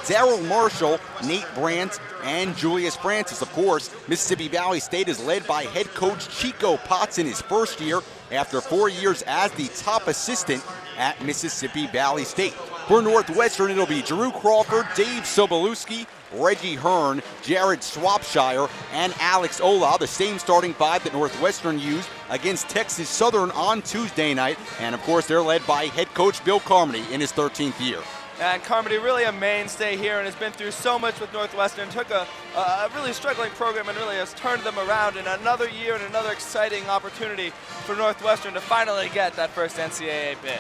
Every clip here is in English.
Daryl Marshall, Nate Brandt, and Julius Francis. Of course, Mississippi Valley State is led by head coach Chico Potts in his first year after 4 years as the top assistant at Mississippi Valley State. For Northwestern, it'll be Drew Crawford, Dave Sobolewski, Reggie Hearn, Jared Swopshire, and Alex Ola, the same starting five that Northwestern used against Texas Southern on Tuesday night. And of course, they're led by head coach Bill Carmody in his 13th year. And Carmody really a mainstay here and has been through so much with Northwestern. Took a really struggling program and really has turned them around in another year and another exciting opportunity for Northwestern to finally get that first NCAA bid.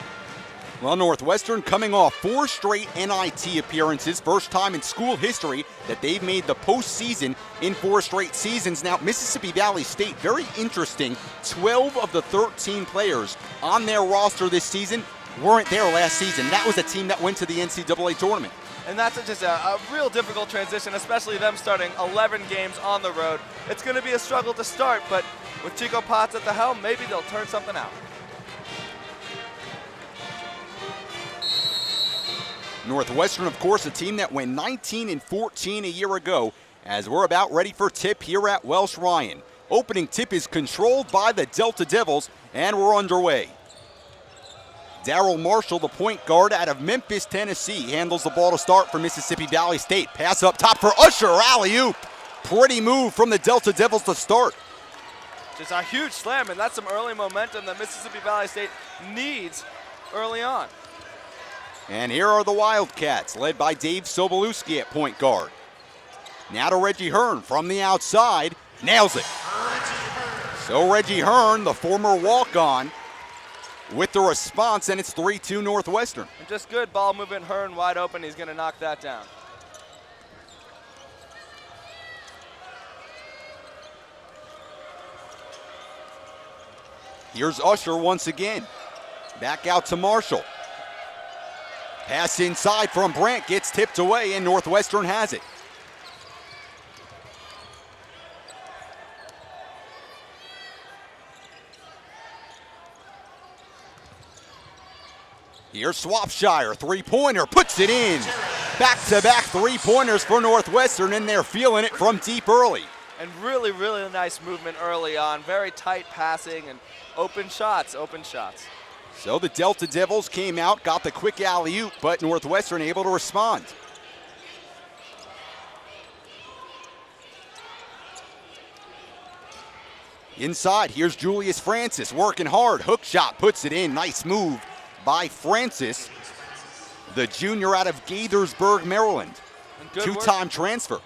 Well, Northwestern coming off 4 straight NIT appearances, first time in school history that they've made the postseason in 4 straight seasons. Now, Mississippi Valley State, very interesting, 12 of the 13 players on their roster this season weren't there last season. That was a team that went to the NCAA tournament. And that's just a real difficult transition, especially them starting 11 games on the road. It's going to be a struggle to start, but with Chico Potts at the helm, maybe they'll turn something out. Northwestern, of course, a team that went 19-14 a year ago, as we're about ready for tip here at Welsh Ryan. Opening tip is controlled by the Delta Devils, and we're underway. Daryl Marshall, the point guard out of Memphis, Tennessee, handles the ball to start for Mississippi Valley State. Pass up top for Usher, alley-oop. Pretty move from the Delta Devils to start. Just a huge slam, and that's some early momentum that Mississippi Valley State needs early on. And here are the Wildcats, led by Dave Sobolewski at point guard. Now to Reggie Hearn from the outside, nails it. So Reggie Hearn, the former walk-on, with the response, and it's 3-2 Northwestern. And just good ball movement, Hearn wide open, he's gonna knock that down. Here's Usher once again. Back out to Marshall. Pass inside from Brandt, gets tipped away, and Northwestern has it. Here's Swopshire, three-pointer, puts it in. Back-to-back three-pointers for Northwestern, and they're feeling it from deep early. And really, really nice movement early on. Very tight passing and open shots, open shots. So the Delta Devils came out, got the quick alley-oop, but Northwestern able to respond. Inside, here's Julius Francis, working hard, hook shot, puts it in, nice move by Francis, the junior out of Gaithersburg, Maryland. Two-time transfer.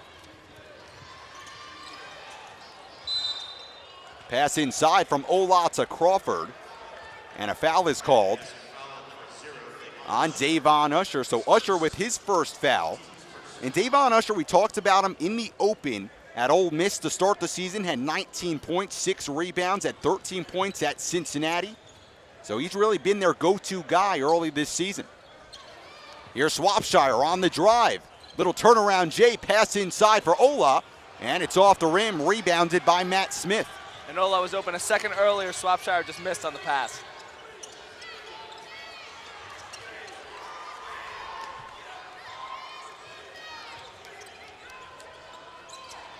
Pass inside from Ola to Crawford. And a foul is called on Davon Usher. So Usher with his first foul. And Davon Usher, we talked about him in the open at Ole Miss to start the season, had 19 points, 6 rebounds, at 13 points at Cincinnati. So he's really been their go-to guy early this season. Here's Swopshire on the drive. Little turnaround J, pass inside for Ola, and it's off the rim, rebounded by Matt Smith. And Ola was open a second earlier, Swopshire just missed on the pass.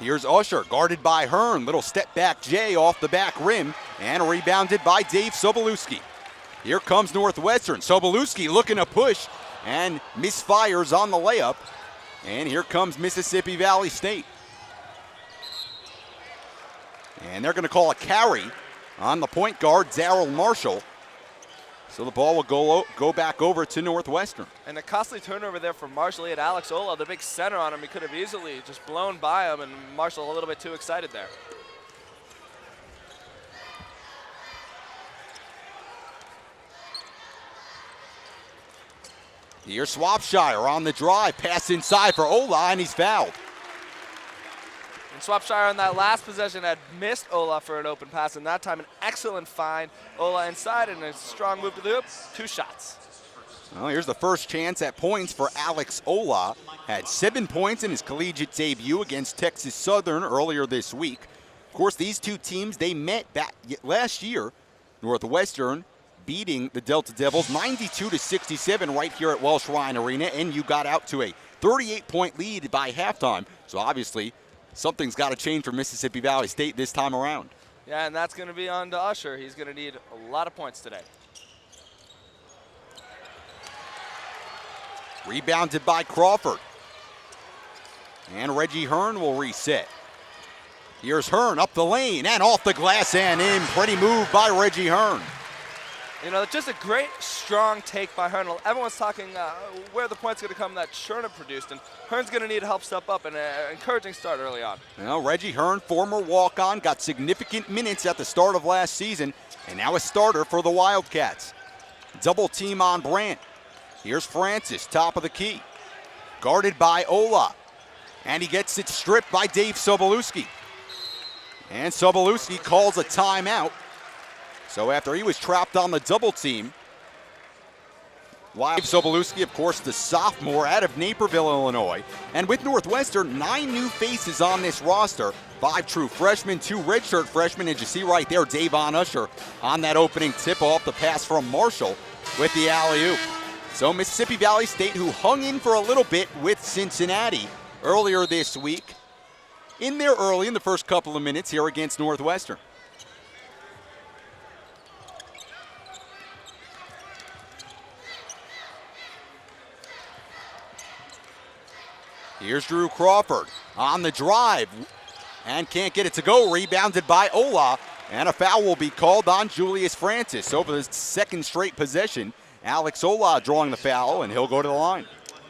Here's Usher, guarded by Hearn. Little step back J off the back rim, and rebounded by Dave Sobolewski. Here comes Northwestern. Sobolewski looking to push, and misfires on the layup. And here comes Mississippi Valley State. And they're gonna call a carry on the point guard, Daryl Marshall. So the ball will go back over to Northwestern. And a costly turnover there for Marshall. He had Alex Ola, the big center on him. He could have easily just blown by him, and Marshall a little bit too excited there. Here's Swopshire on the drive. Pass inside for Ola, and he's fouled. And Swopshire on that last possession had missed Ola for an open pass, and that time an excellent find. Ola inside and a strong move to the hoop. 2 shots. Well, here's the first chance at points for Alex Ola. Had 7 points in his collegiate debut against Texas Southern earlier this week. Of course, these two teams, they met back last year. Northwestern beating the Delta Devils 92-67 right here at Welsh Ryan Arena, and you got out to a 38-point lead by halftime. So obviously, something's got to change for Mississippi Valley State this time around. Yeah, and that's going to be on to Usher. He's going to need a lot of points today. Rebounded by Crawford. And Reggie Hearn will reset. Here's Hearn up the lane and off the glass and in. Pretty move by Reggie Hearn. You know, just a great, strong take by Hearn. Everyone's talking where the points going to come that Sherman produced, and Hearn's going to need help step up, and an encouraging start early on. Well, Reggie Hearn, former walk-on, got significant minutes at the start of last season, and now a starter for the Wildcats. Double team on Brandt. Here's Francis, top of the key. Guarded by Ola. And he gets it stripped by Dave Sobolewski. And Sobolewski calls a timeout. So after he was trapped on the double team, Dave Sobolewski, of course, the sophomore out of Naperville, Illinois. And with Northwestern, 9 new faces on this roster. 5 true freshmen, 2 redshirt freshmen. And you see right there, Davon Usher on that opening tip-off, the pass from Marshall with the alley-oop. So Mississippi Valley State, who hung in for a little bit with Cincinnati earlier this week, in there early in the first couple of minutes here against Northwestern. Here's Drew Crawford on the drive and can't get it to go. Rebounded by Ola, and a foul will be called on Julius Francis. Over the second straight possession, Alex Ola drawing the foul, and he'll go to the line.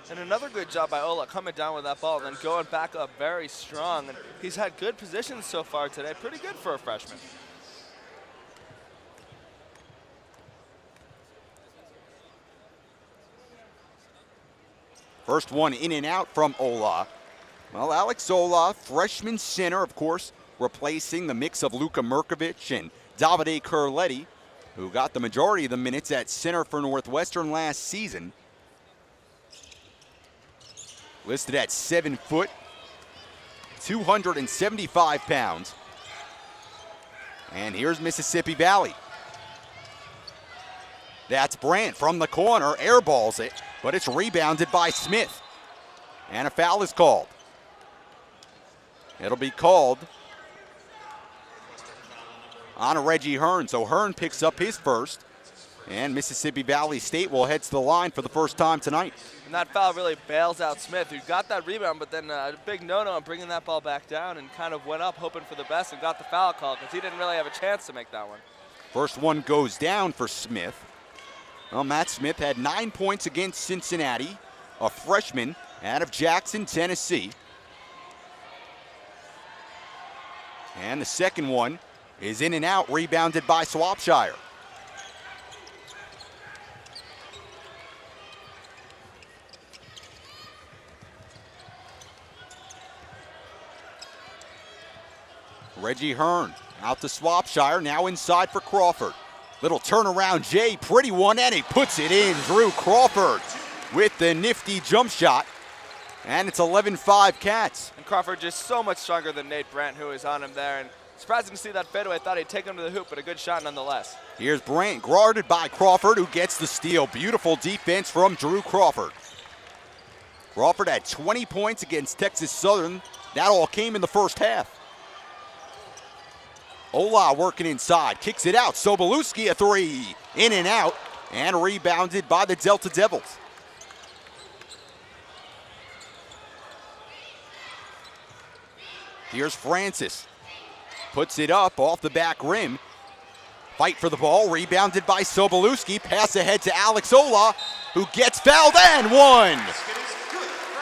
And another good job by Ola coming down with that ball and then going back up very strong. And he's had good positions so far today. Pretty good for a freshman. First one in and out from Ola. Well, Alex Ola, freshman center, of course, replacing the mix of Luka Merkovich and Davide Curletti, who got the majority of the minutes at center for Northwestern last season. Listed at 7 foot, 275 pounds. And here's Mississippi Valley. That's Brandt from the corner, airballs it, but it's rebounded by Smith. And a foul is called. It'll be called on Reggie Hearn. So Hearn picks up his first, and Mississippi Valley State will head to the line for the first time tonight. And that foul really bails out Smith, who got that rebound, but then a big no-no on bringing that ball back down and kind of went up hoping for the best and got the foul call because he didn't really have a chance to make that one. First one goes down for Smith. Well, Matt Smith had 9 points against Cincinnati, a freshman out of Jackson, Tennessee. And the second one is in and out, rebounded by Swopshire. Reggie Hearn out to Swopshire, now inside for Crawford. Little turnaround, Jay, pretty one, and he puts it in. Drew Crawford with the nifty jump shot, and it's 11-5 Cats. And Crawford just so much stronger than Nate Brandt, who is on him there, and surprising to see that fadeaway. Thought he'd take him to the hoop, but a good shot nonetheless. Here's Brandt, guarded by Crawford, who gets the steal. Beautiful defense from Drew Crawford. Crawford had 20 points against Texas Southern. That all came in the first half. Ola working inside, kicks it out. Sobolewski a three, in and out, and rebounded by the Delta Devils. Here's Francis, puts it up off the back rim. Fight for the ball, rebounded by Sobolewski. Pass ahead to Alex Ola, who gets fouled and one.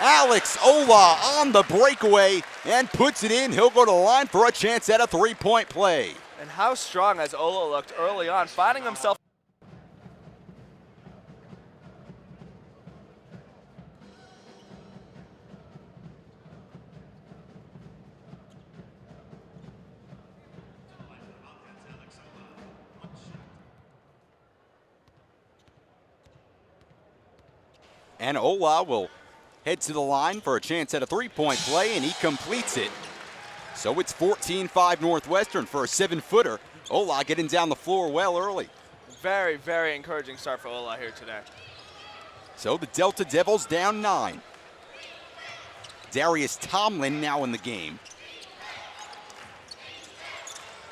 Alex Ola on the breakaway and puts it in. He'll go to the line for a chance at a three-point play. And how strong has Ola looked early on, finding himself. And Ola will head to the line for a chance at a three-point play, and he completes it. So it's 14-5 Northwestern for a 7-footer. Ola getting down the floor well early. very, very encouraging start for Ola here today. So the Delta Devils down 9. Darius Tomlin now in the game.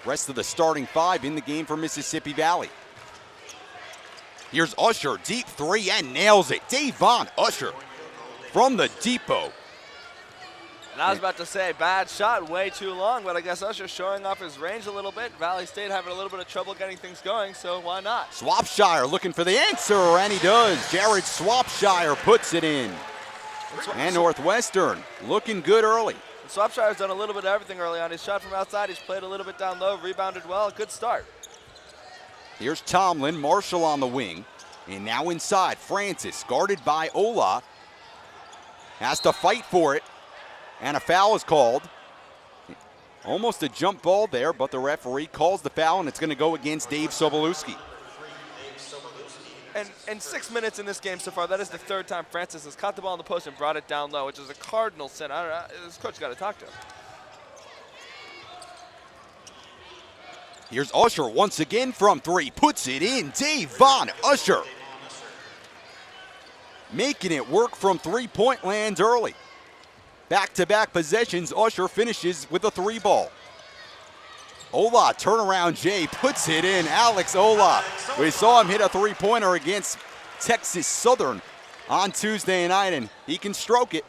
Rest of the starting 5 in the game for Mississippi Valley. Here's Usher, deep 3 and nails it. Davon Usher from the depot. And I was about to say, bad shot, way too long, but I guess Usher showing off his range a little bit. Valley State having a little bit of trouble getting things going, so why not? Swopshire looking for the answer, and he does. Jared Swopshire puts it in. And Northwestern looking good early. Swopshire's done a little bit of everything early on. He's shot from outside, he's played a little bit down low, rebounded well, good start. Here's Tomlin, Marshall on the wing. And now inside, Francis, guarded by Ola. Has to fight for it. And a foul is called. Almost a jump ball there, but the referee calls the foul, and it's going to go against Dave Sobolewski. And 6 minutes in this game so far, that is the 3rd time Francis has caught the ball in the post and brought it down low, which is a cardinal sin. I don't know, this coach got to talk to him. Here's Usher once again from 3, puts it in. Davon Usher making it work from three-point land early. Back-to-back possessions, Usher finishes with a 3 ball. Ola, turnaround Jay, puts it in. Alex Ola. We saw him hit a 3-pointer against Texas Southern on Tuesday night, and he can stroke it.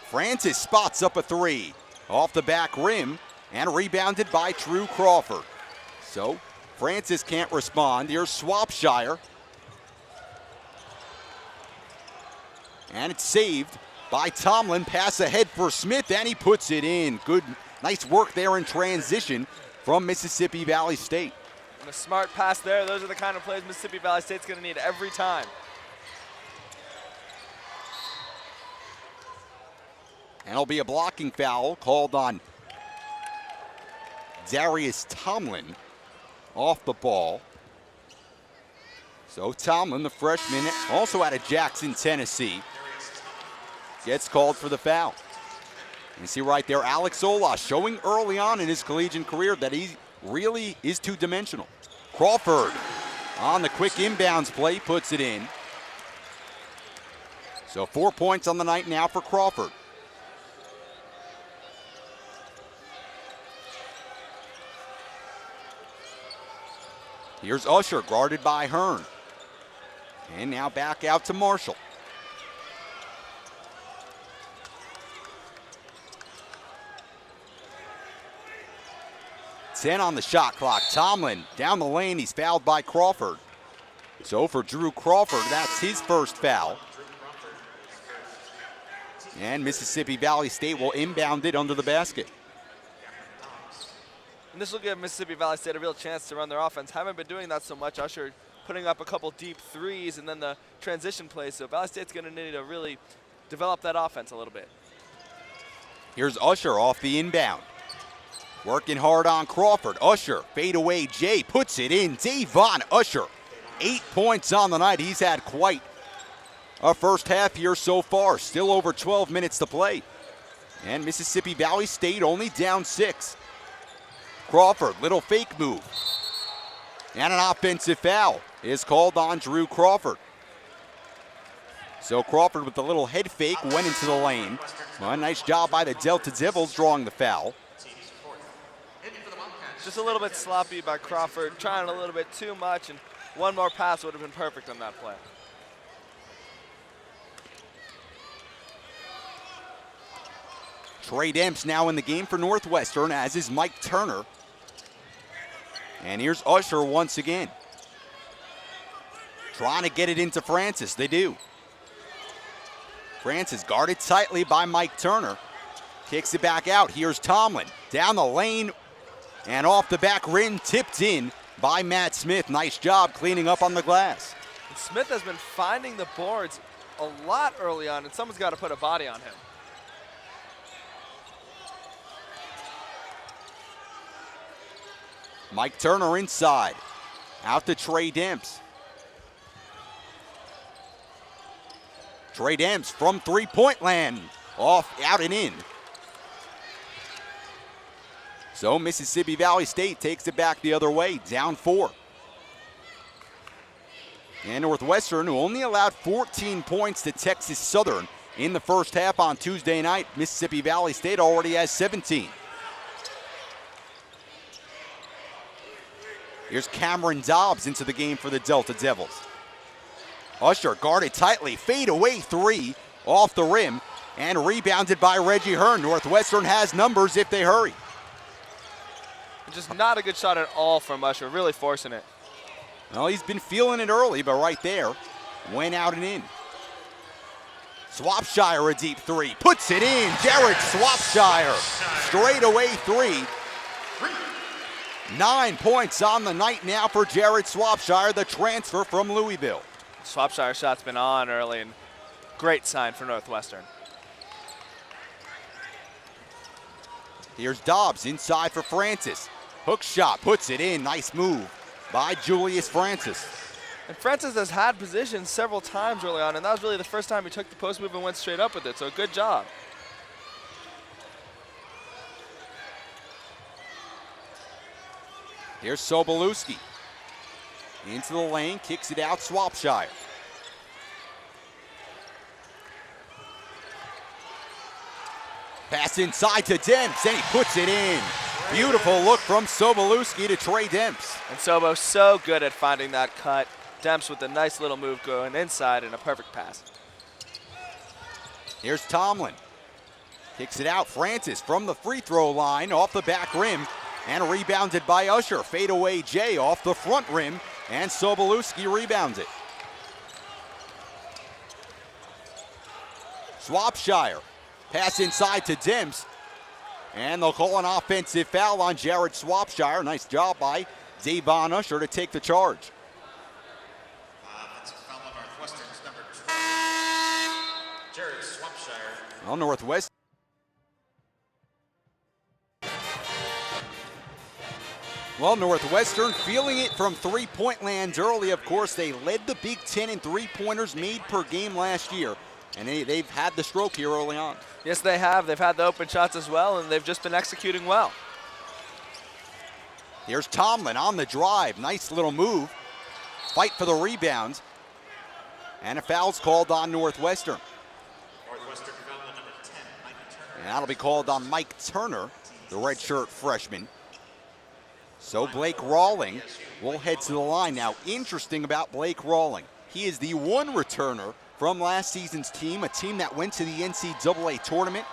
Francis spots up a 3 off the back rim and rebounded by Drew Crawford. So Francis can't respond. Here's Swopshire. And it's saved by Tomlin. Pass ahead for Smith, and he puts it in. Good, nice work there in transition from Mississippi Valley State. And a smart pass there. Those are the kind of plays Mississippi Valley State's going to need every time. And it'll be a blocking foul called on Darius Tomlin off the ball. So Tomlin, the freshman, also out of Jackson, Tennessee, gets called for the foul. You see right there, Alex Ola showing early on in his collegiate career that he really is two-dimensional. Crawford on the quick inbounds play, puts it in. So 4 points on the night now for Crawford. Here's Usher, guarded by Hearn. And now back out to Marshall. 10 on the shot clock. Tomlin down the lane. He's fouled by Crawford. So for Drew Crawford, that's his first foul. And Mississippi Valley State will inbound it under the basket. And this will give Mississippi Valley State a real chance to run their offense. Haven't been doing that so much. Usher putting up a couple deep threes and then the transition plays. So Valley State's going to need to really develop that offense a little bit. Here's Usher off the inbound. Working hard on Crawford. Usher, fadeaway Jay, puts it in. Davon Usher, 8 points on the night. He's had quite a first half here so far. Still over 12 minutes to play. And Mississippi Valley State only down 6. Crawford, little fake move. And an offensive foul is called on Drew Crawford. So Crawford with the little head fake went into the lane. Well, a nice job by the Delta Devils drawing the foul. Just a little bit sloppy by Crawford, trying a little bit too much, and one more pass would have been perfect on that play. Trey Demps now in the game for Northwestern, as is Mike Turner. And here's Usher once again. Trying to get it into Francis, they do. Francis guarded tightly by Mike Turner. Kicks it back out, here's Tomlin. Down the lane and off the back rim, tipped in by Matt Smith. Nice job cleaning up on the glass. And Smith has been finding the boards a lot early on, and someone's got to put a body on him. Mike Turner inside. Out to Trey Demps. Trey Demps from three-point land. off, out and in. So Mississippi Valley State takes it back the other way, down 4. And Northwestern, who only allowed 14 points to Texas Southern in the first half on Tuesday night, Mississippi Valley State already has 17. Here's Cameron Dobbs into the game for the Delta Devils. Usher guarded tightly, fade away 3 off the rim, and rebounded by Reggie Hearn. Northwestern has numbers if they hurry. Just not a good shot at all from Usher, really forcing it. Well, he's been feeling it early, but right there, went out and in. Swopshire a deep 3, puts it in. Jared Swopshire, straight away 3. 9 points on the night now for Jared Swopshire, the transfer from Louisville. Swopshire shot's been on early, and great sign for Northwestern. Here's Dobbs inside for Francis. Hook shot, puts it in. Nice move by Julius Francis. And Francis has had position several times early on, and that was really the first time he took the post move and went straight up with it, so good job. Here's Sobolewski. Into the lane, kicks it out, Swopshire. Pass inside to Demps, and he puts it in. Beautiful look from Sobolewski to Trey Demps. And Sobo so good at finding that cut. Demps with a nice little move going inside and a perfect pass. Here's Tomlin. Kicks it out, Francis from the free throw line, off the back rim, and rebounded by Usher. Fade away Jay off the front rim, and Sobolewski rebounds it. Swopshire, pass inside to Demps, and they'll call an offensive foul on Jared Swopshire. Nice job by Davon Usher to take the charge. Offensive foul on Northwestern's number 12, Jared Swopshire. Well, Northwestern. Well, Northwestern feeling it from three-point land early. Of course, they led the Big Ten in three-pointers made per game last year, and they've had the stroke here early on. Yes, they have. They've had the open shots as well, and they've just been executing well. Here's Tomlin on the drive. Nice little move. Fight for the rebound. And a foul's called on Northwestern. Northwestern foul on number 10, Mike Turner. And that'll be called on Mike Turner, the redshirt freshman. So Blake Rawling will head to the line. Now, interesting about Blake Rawling, he is the one returner from last season's team, a team that went to the NCAA tournament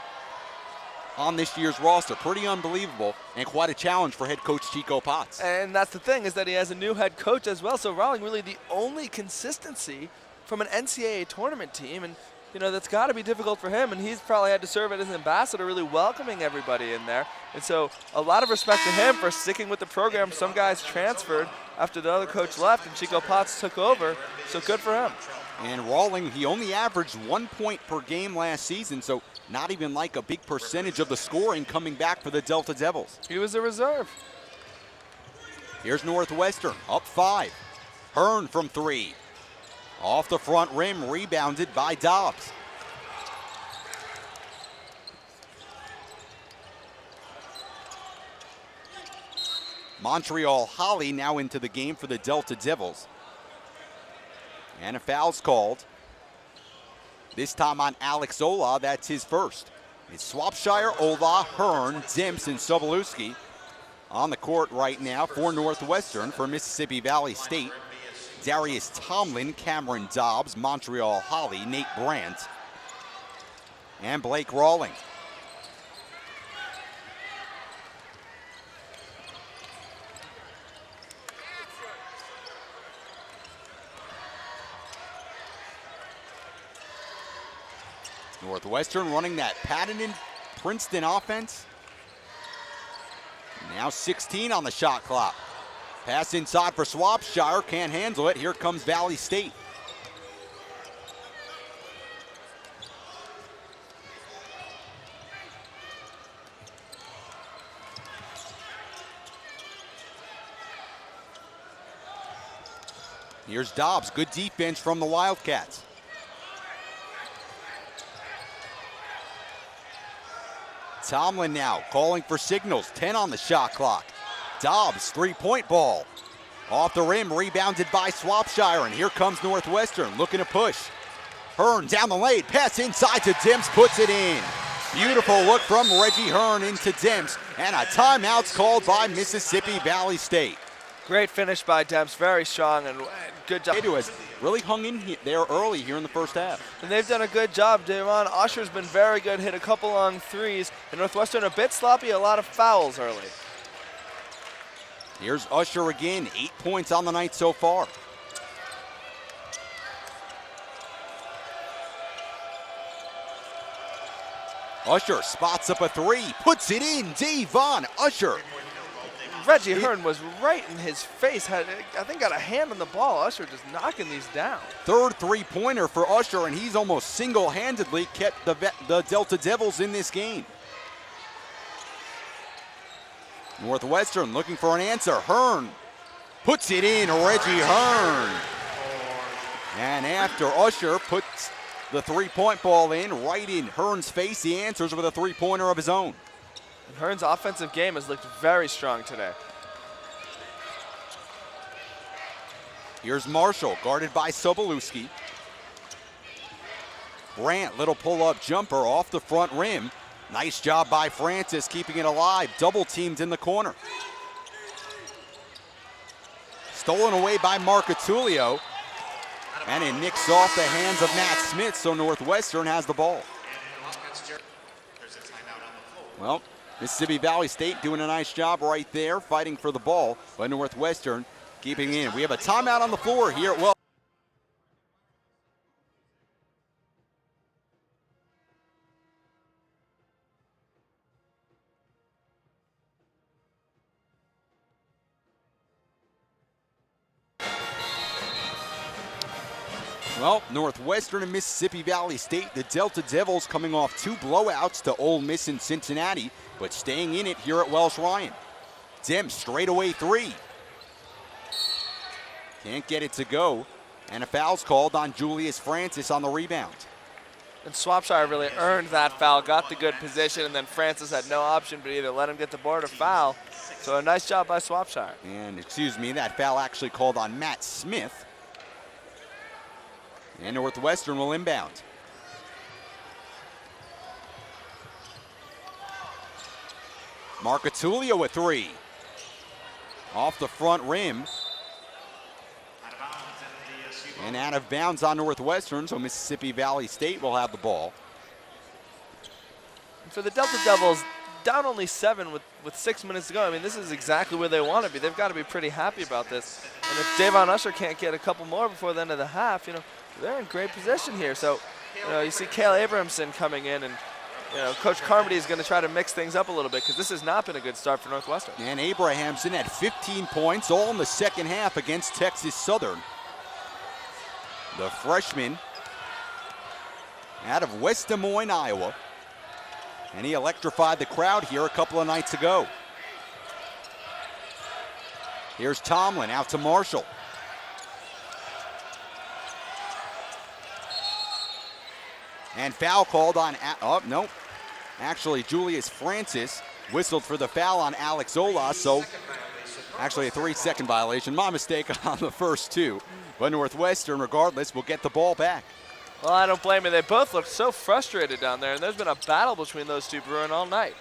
on this year's roster. Pretty unbelievable and quite a challenge for head coach Chico Potts. And that's the thing, is that he has a new head coach as well. So Rawling really the only consistency from an NCAA tournament team. And, you know, that's got to be difficult for him. And he's probably had to serve as an ambassador, really welcoming everybody in there. And so a lot of respect to him for sticking with the program. Some guys transferred after the other coach left and Chico Potts took over. So good for him. And Rawling, he only averaged 1 point per game last season, so not even like a big percentage of the scoring coming back for the Delta Devils. He was a reserve. Here's Northwestern, up 5. Hearn from 3. Off the front rim, rebounded by Dobbs. Montreal Holly now into the game for the Delta Devils. And a foul's called. This time on Alex Ola, that's his first. It's Swopshire, Ola, Hearn, Demps, and Sobolewski on the court right now for Northwestern. For Mississippi Valley State, Darius Tomlin, Cameron Dobbs, Montreal Holly, Nate Brandt, and Blake Rawling. Northwestern running that Pattenden-Princeton offense. Now 16 on the shot clock. Pass inside for Swopshire, can't handle it. Here comes Valley State. Here's Dobbs, good defense from the Wildcats. Tomlin now calling for signals, 10 on the shot clock. Dobbs, three-point ball. Off the rim, rebounded by Swopshire, and here comes Northwestern looking to push. Hearn down the lane, pass inside to Demps, puts it in. Beautiful look from Reggie Hearn into Demps, and a timeout's called by Mississippi Valley State. Great finish by Demps, very strong and good job. Has really hung in there early here in the first half. And they've done a good job. Davon Usher's been very good, hit a couple long threes, and Northwestern a bit sloppy, a lot of fouls early. Here's Usher again, 8 points on the night so far. Usher spots up a three, puts it in, Davon Usher. Reggie Hearn was right in his face, I think got a hand on the ball. Usher just knocking these down. Third three-pointer for Usher, and he's almost single-handedly kept the Delta Devils in this game. Northwestern looking for an answer. Hearn puts it in, Reggie Hearn. And after Usher puts the three-point ball in, right in Hearn's face, he answers with a three-pointer of his own. And Hearn's offensive game has looked very strong today. Here's Marshall, guarded by Sobolewski. Brandt, little pull-up jumper off the front rim. Nice job by Francis, keeping it alive. Double teamed in the corner. Stolen away by Marcatulio. And it nicks off the hands of Matt Smith, so Northwestern has the ball. Well, Mississippi Valley State doing a nice job right there, fighting for the ball, but Northwestern keeping in. We have a timeout on the floor here. Well, Northwestern and Mississippi Valley State, the Delta Devils coming off two blowouts to Ole Miss and Cincinnati, but staying in it here at Welsh Ryan. Demps straightaway three. Can't get it to go, and a foul's called on Julius Francis on the rebound. And Swopshire really earned that foul, got the good position, and then Francis had no option but either let him get the board or foul. So a nice job by Swopshire. And excuse me, that foul actually called on Matt Smith. And Northwestern will inbound. Marcatulio with three. Off the front rim. And out of bounds on Northwestern, so Mississippi Valley State will have the ball. And for the Delta Devils, down only 7 with 6 minutes to go. I mean, this is exactly where they want to be. They've got to be pretty happy about this. And if Davon Usher can't get a couple more before the end of the half, they're in great position here. So, you see Cale Abramson coming in, and Coach Carmody is going to try to mix things up a little bit because this has not been a good start for Northwestern. And Abrahamson had 15 points, all in the second half against Texas Southern. The freshman out of West Des Moines, Iowa. And he electrified the crowd here a couple of nights ago. Here's Tomlin out to Marshall. And foul called on, no. Actually, Julius Francis whistled for the foul on Alex Ola, so actually a 3-second violation. My mistake on the first two. But Northwestern, regardless, will get the ball back. Well, I don't blame you. They both look so frustrated down there, and there's been a battle between those two brewing all night.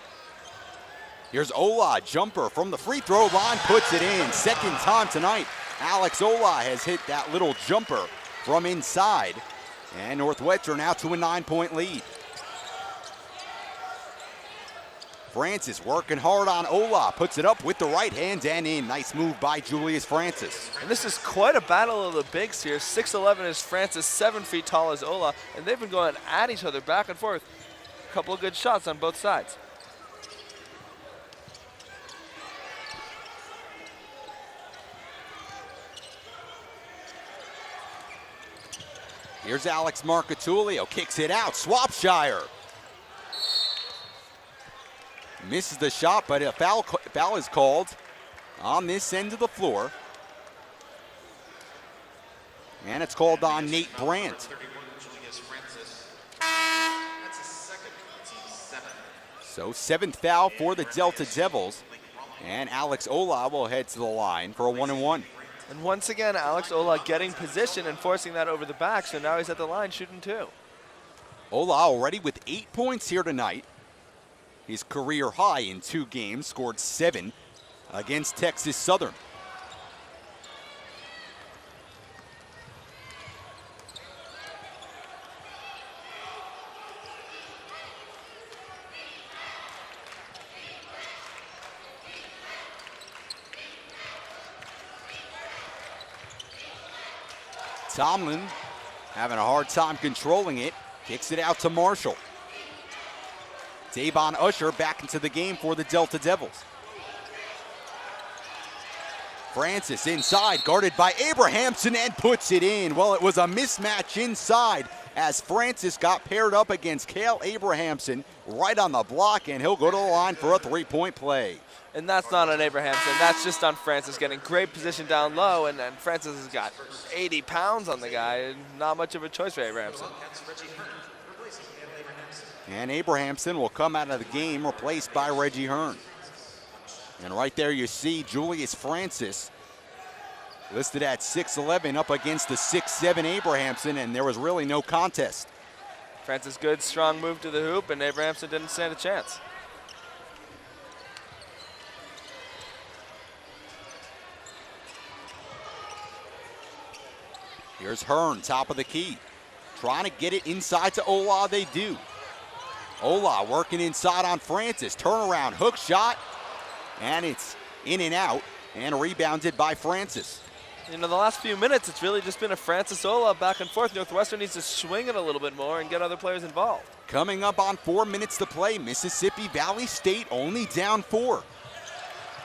Here's Ola, jumper from the free throw line, puts it in. Second time tonight, Alex Ola has hit that little jumper from inside. And Northwestern out to a 9-point lead. Francis working hard on Ola, puts it up with the right hand and in. Nice move by Julius Francis. And this is quite a battle of the bigs here. 6'11" is Francis, 7 feet tall is Ola, and they've been going at each other back and forth. A couple of good shots on both sides. Here's Alex Marcatulio, kicks it out, Swopshire. Misses the shot, but a foul is called on this end of the floor. And it's called on Nate Brandt. So 7th foul for the Delta Devils. And Alex Ola will head to the line for a 1-and-1. And once again, Alex Ola getting position and forcing that over the back, so now he's at the line shooting 2. Ola already with 8 points here tonight. His career high in 2 games, scored 7 against Texas Southern. Tomlin having a hard time controlling it. Kicks it out to Marshall. Davon Usher back into the game for the Delta Devils. Francis inside, guarded by Abrahamson, and puts it in. Well, it was a mismatch inside as Francis got paired up against Cale Abrahamson right on the block, and he'll go to the line for a 3-point play. And that's not on Abrahamson, that's just on Francis getting great position down low, and Francis has got 80 pounds on the guy, and not much of a choice for Abrahamson. And Abrahamson will come out of the game replaced by Reggie Hearn. And right there you see Julius Francis listed at 6'11", up against the 6'7" Abrahamson, and there was really no contest. Francis, good, strong move to the hoop, and Abrahamson didn't stand a chance. Here's Hearn, top of the key. Trying to get it inside to Ola, they do. Ola working inside on Francis. Turnaround, hook shot, and it's in and out, and rebounded by Francis. You know, the last few minutes, it's really just been a Francis Ola back and forth. Northwestern needs to swing it a little bit more and get other players involved. Coming up on 4 minutes to play, Mississippi Valley State only down 4.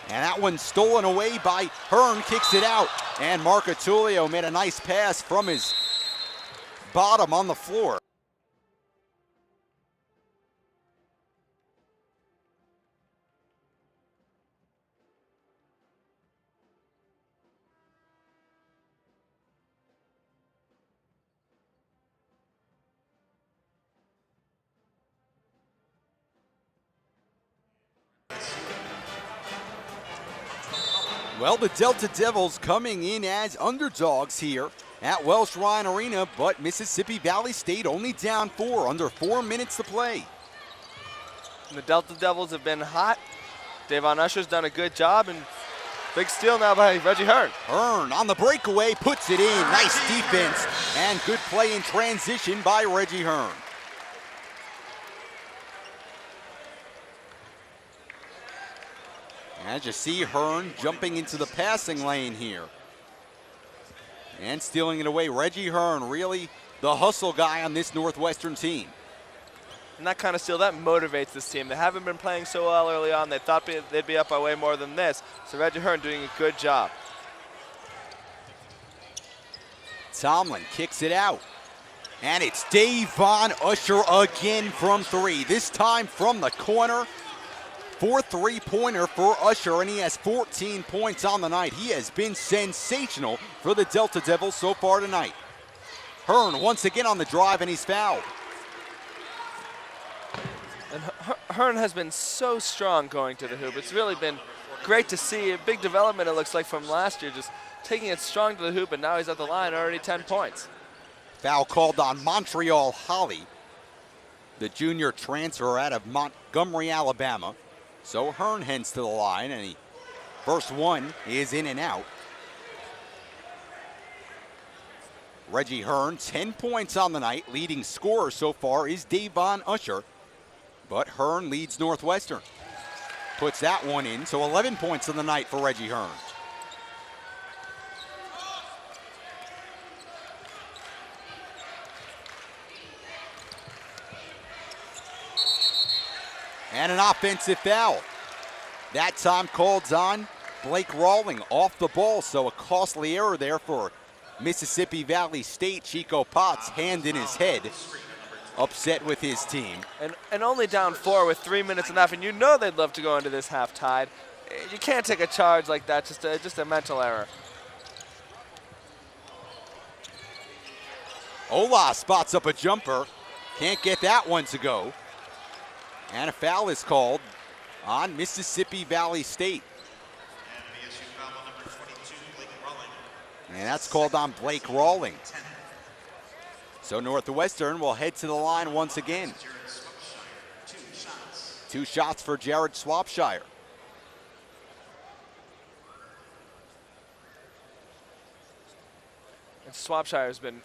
And that one's stolen away by Hearn, kicks it out. And Marcatulio made a nice pass from his bottom on the floor. Well, the Delta Devils coming in as underdogs here at Welsh Ryan Arena, but Mississippi Valley State only down 4, under 4 minutes to play. And the Delta Devils have been hot. Davon Usher's done a good job, and big steal now by Reggie Hearn. Hearn on the breakaway, puts it in. Nice defense and good play in transition by Reggie Hearn. As you see Hearn jumping into the passing lane here. And stealing it away. Reggie Hearn, really the hustle guy on this Northwestern team. And that kind of steal, that motivates this team. They haven't been playing so well early on. They thought they'd be up by way more than this. So Reggie Hearn doing a good job. Tomlin kicks it out. And it's Davon Usher again from 3. This time from the corner. 4th three-pointer for Usher, and he has 14 points on the night. He has been sensational for the Delta Devils so far tonight. Hearn once again on the drive, and he's fouled. And Hearn has been so strong going to the hoop. It's really been great to see. A big development, it looks like, from last year, just taking it strong to the hoop, and now he's at the line, already 10 points. Foul called on Montreal Holly, the junior transfer out of Montgomery, Alabama. So Hearn heads to the line, and he first one is in and out. Reggie Hearn, 10 points on the night. Leading scorer so far is Davon Usher, but Hearn leads Northwestern. Puts that one in, so 11 points on the night for Reggie Hearn. And an offensive foul. That time called on Blake Rawling off the ball, so a costly error there for Mississippi Valley State. Chico Potts, hand in his head, upset with his team. And only down 4 with 3 minutes and a half, and you know they'd love to go into this half tied. You can't take a charge like that, just a mental error. Ola spots up a jumper. Can't get that one to go. And a foul is called on Mississippi Valley State. And BSU foul on number 22, Blake Rawling. And that's called on Blake Rawling. So Northwestern will head to the line once again. Jared Swopshire, 2 shots. 2 shots for Jared Swopshire. And Swopshire has been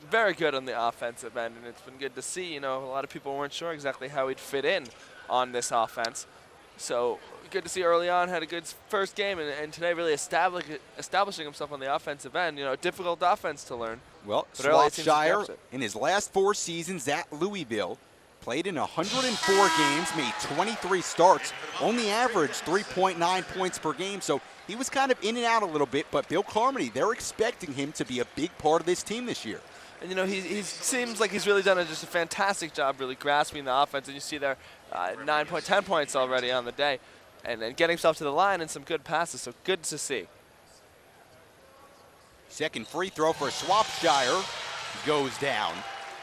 very good on the offensive end, and it's been good to see. You know, a lot of people weren't sure exactly how he'd fit in on this offense. So good to see early on, had a good first game, and today really establishing himself on the offensive end. You know, a difficult offense to learn. Well, But early it seems to Swopshire, catch it. in his last 4 seasons at Louisville, played in 104 games, made 23 starts, only averaged 3.9 points per game. So he was kind of in and out a little bit, but Bill Carmody, they're expecting him to be a big part of this team this year. And, you know, he seems like he's really done just a fantastic job really grasping the offense. And you see there 10 points already on the day. And then getting himself to the line and some good passes. So good to see. Second free throw for Swopshire goes down.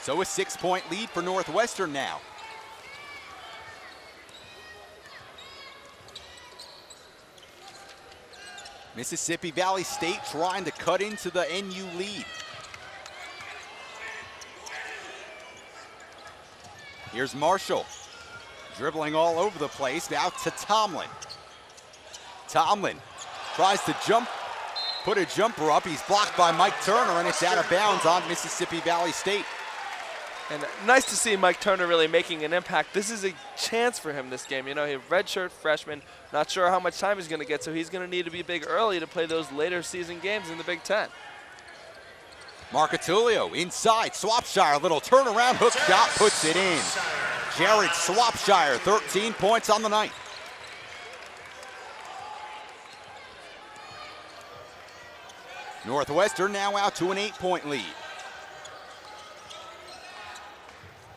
So a 6-point lead for Northwestern now. Mississippi Valley State trying to cut into the NU lead. Here's Marshall, dribbling all over the place, out to Tomlin. Tomlin tries to jump, put a jumper up. He's blocked by Mike Turner, and it's out of bounds on Mississippi Valley State. And nice to see Mike Turner really making an impact. This is a chance for him this game. You know, he's a redshirt freshman, not sure how much time he's going to get, so he's going to need to be big early to play those later season games in the Big Ten. Marcatulio inside, Swopshire, little turnaround hook shot, puts it in. Jared Swopshire, 13 points on the night. Northwestern now out to an 8-point lead.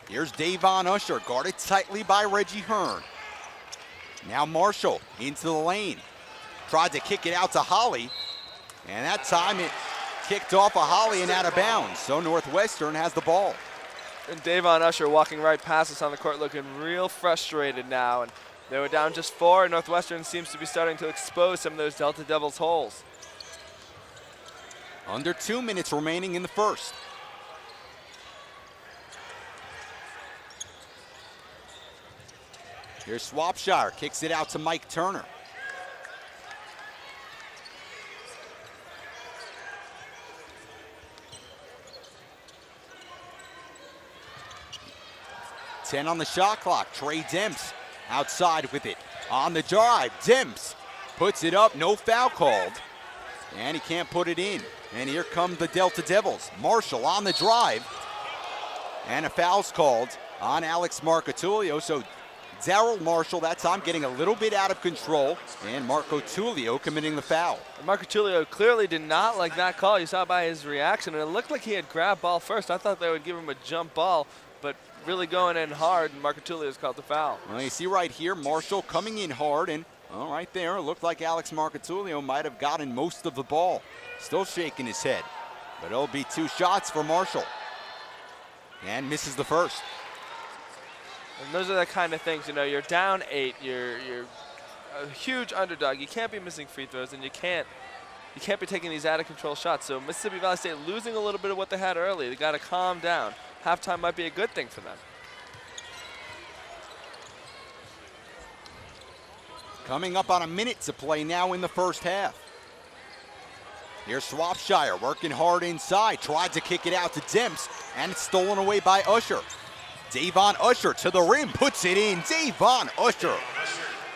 Here's Davon Usher, guarded tightly by Reggie Hearn. Now Marshall into the lane. Tried to kick it out to Holly, and that time it kicked off a Holly and out of bounds. So Northwestern has the ball. And Davon Usher walking right past us on the court looking real frustrated now. And they were down just 4, and Northwestern seems to be starting to expose some of those Delta Devils holes. Under 2 minutes remaining in the first. Here's Swopshire, kicks it out to Mike Turner. Ten on the shot clock. Trey Demps outside with it. On the drive, Demps puts it up, no foul called. And he can't put it in. And here come the Delta Devils. Marshall on the drive. And a foul's called on Alex Marcatulio. So Darryl Marshall that time getting a little bit out of control, and Marco Tullio committing the foul. Marco Tullio clearly did not like that call. You saw by his reaction, and it looked like he had grabbed ball first. I thought they would give him a jump ball, but really going in hard, and Marco Tullio's called the foul. Well, you see right here, Marshall coming in hard, and right there, it looked like Alex Marcatulio might have gotten most of the ball. Still shaking his head, but it'll be 2 shots for Marshall. And misses the first. And those are the kind of things, you know, you're down 8, you're a huge underdog. You can't be missing free throws, and you can't be taking these out of control shots. So Mississippi Valley State losing a little bit of what they had early. They got to calm down. Halftime might be a good thing for them. Coming up on a minute to play now in the first half. Here's Swopshire working hard inside, tried to kick it out to Demps, and it's stolen away by Usher. Davon Usher to the rim, puts it in. Davon Usher.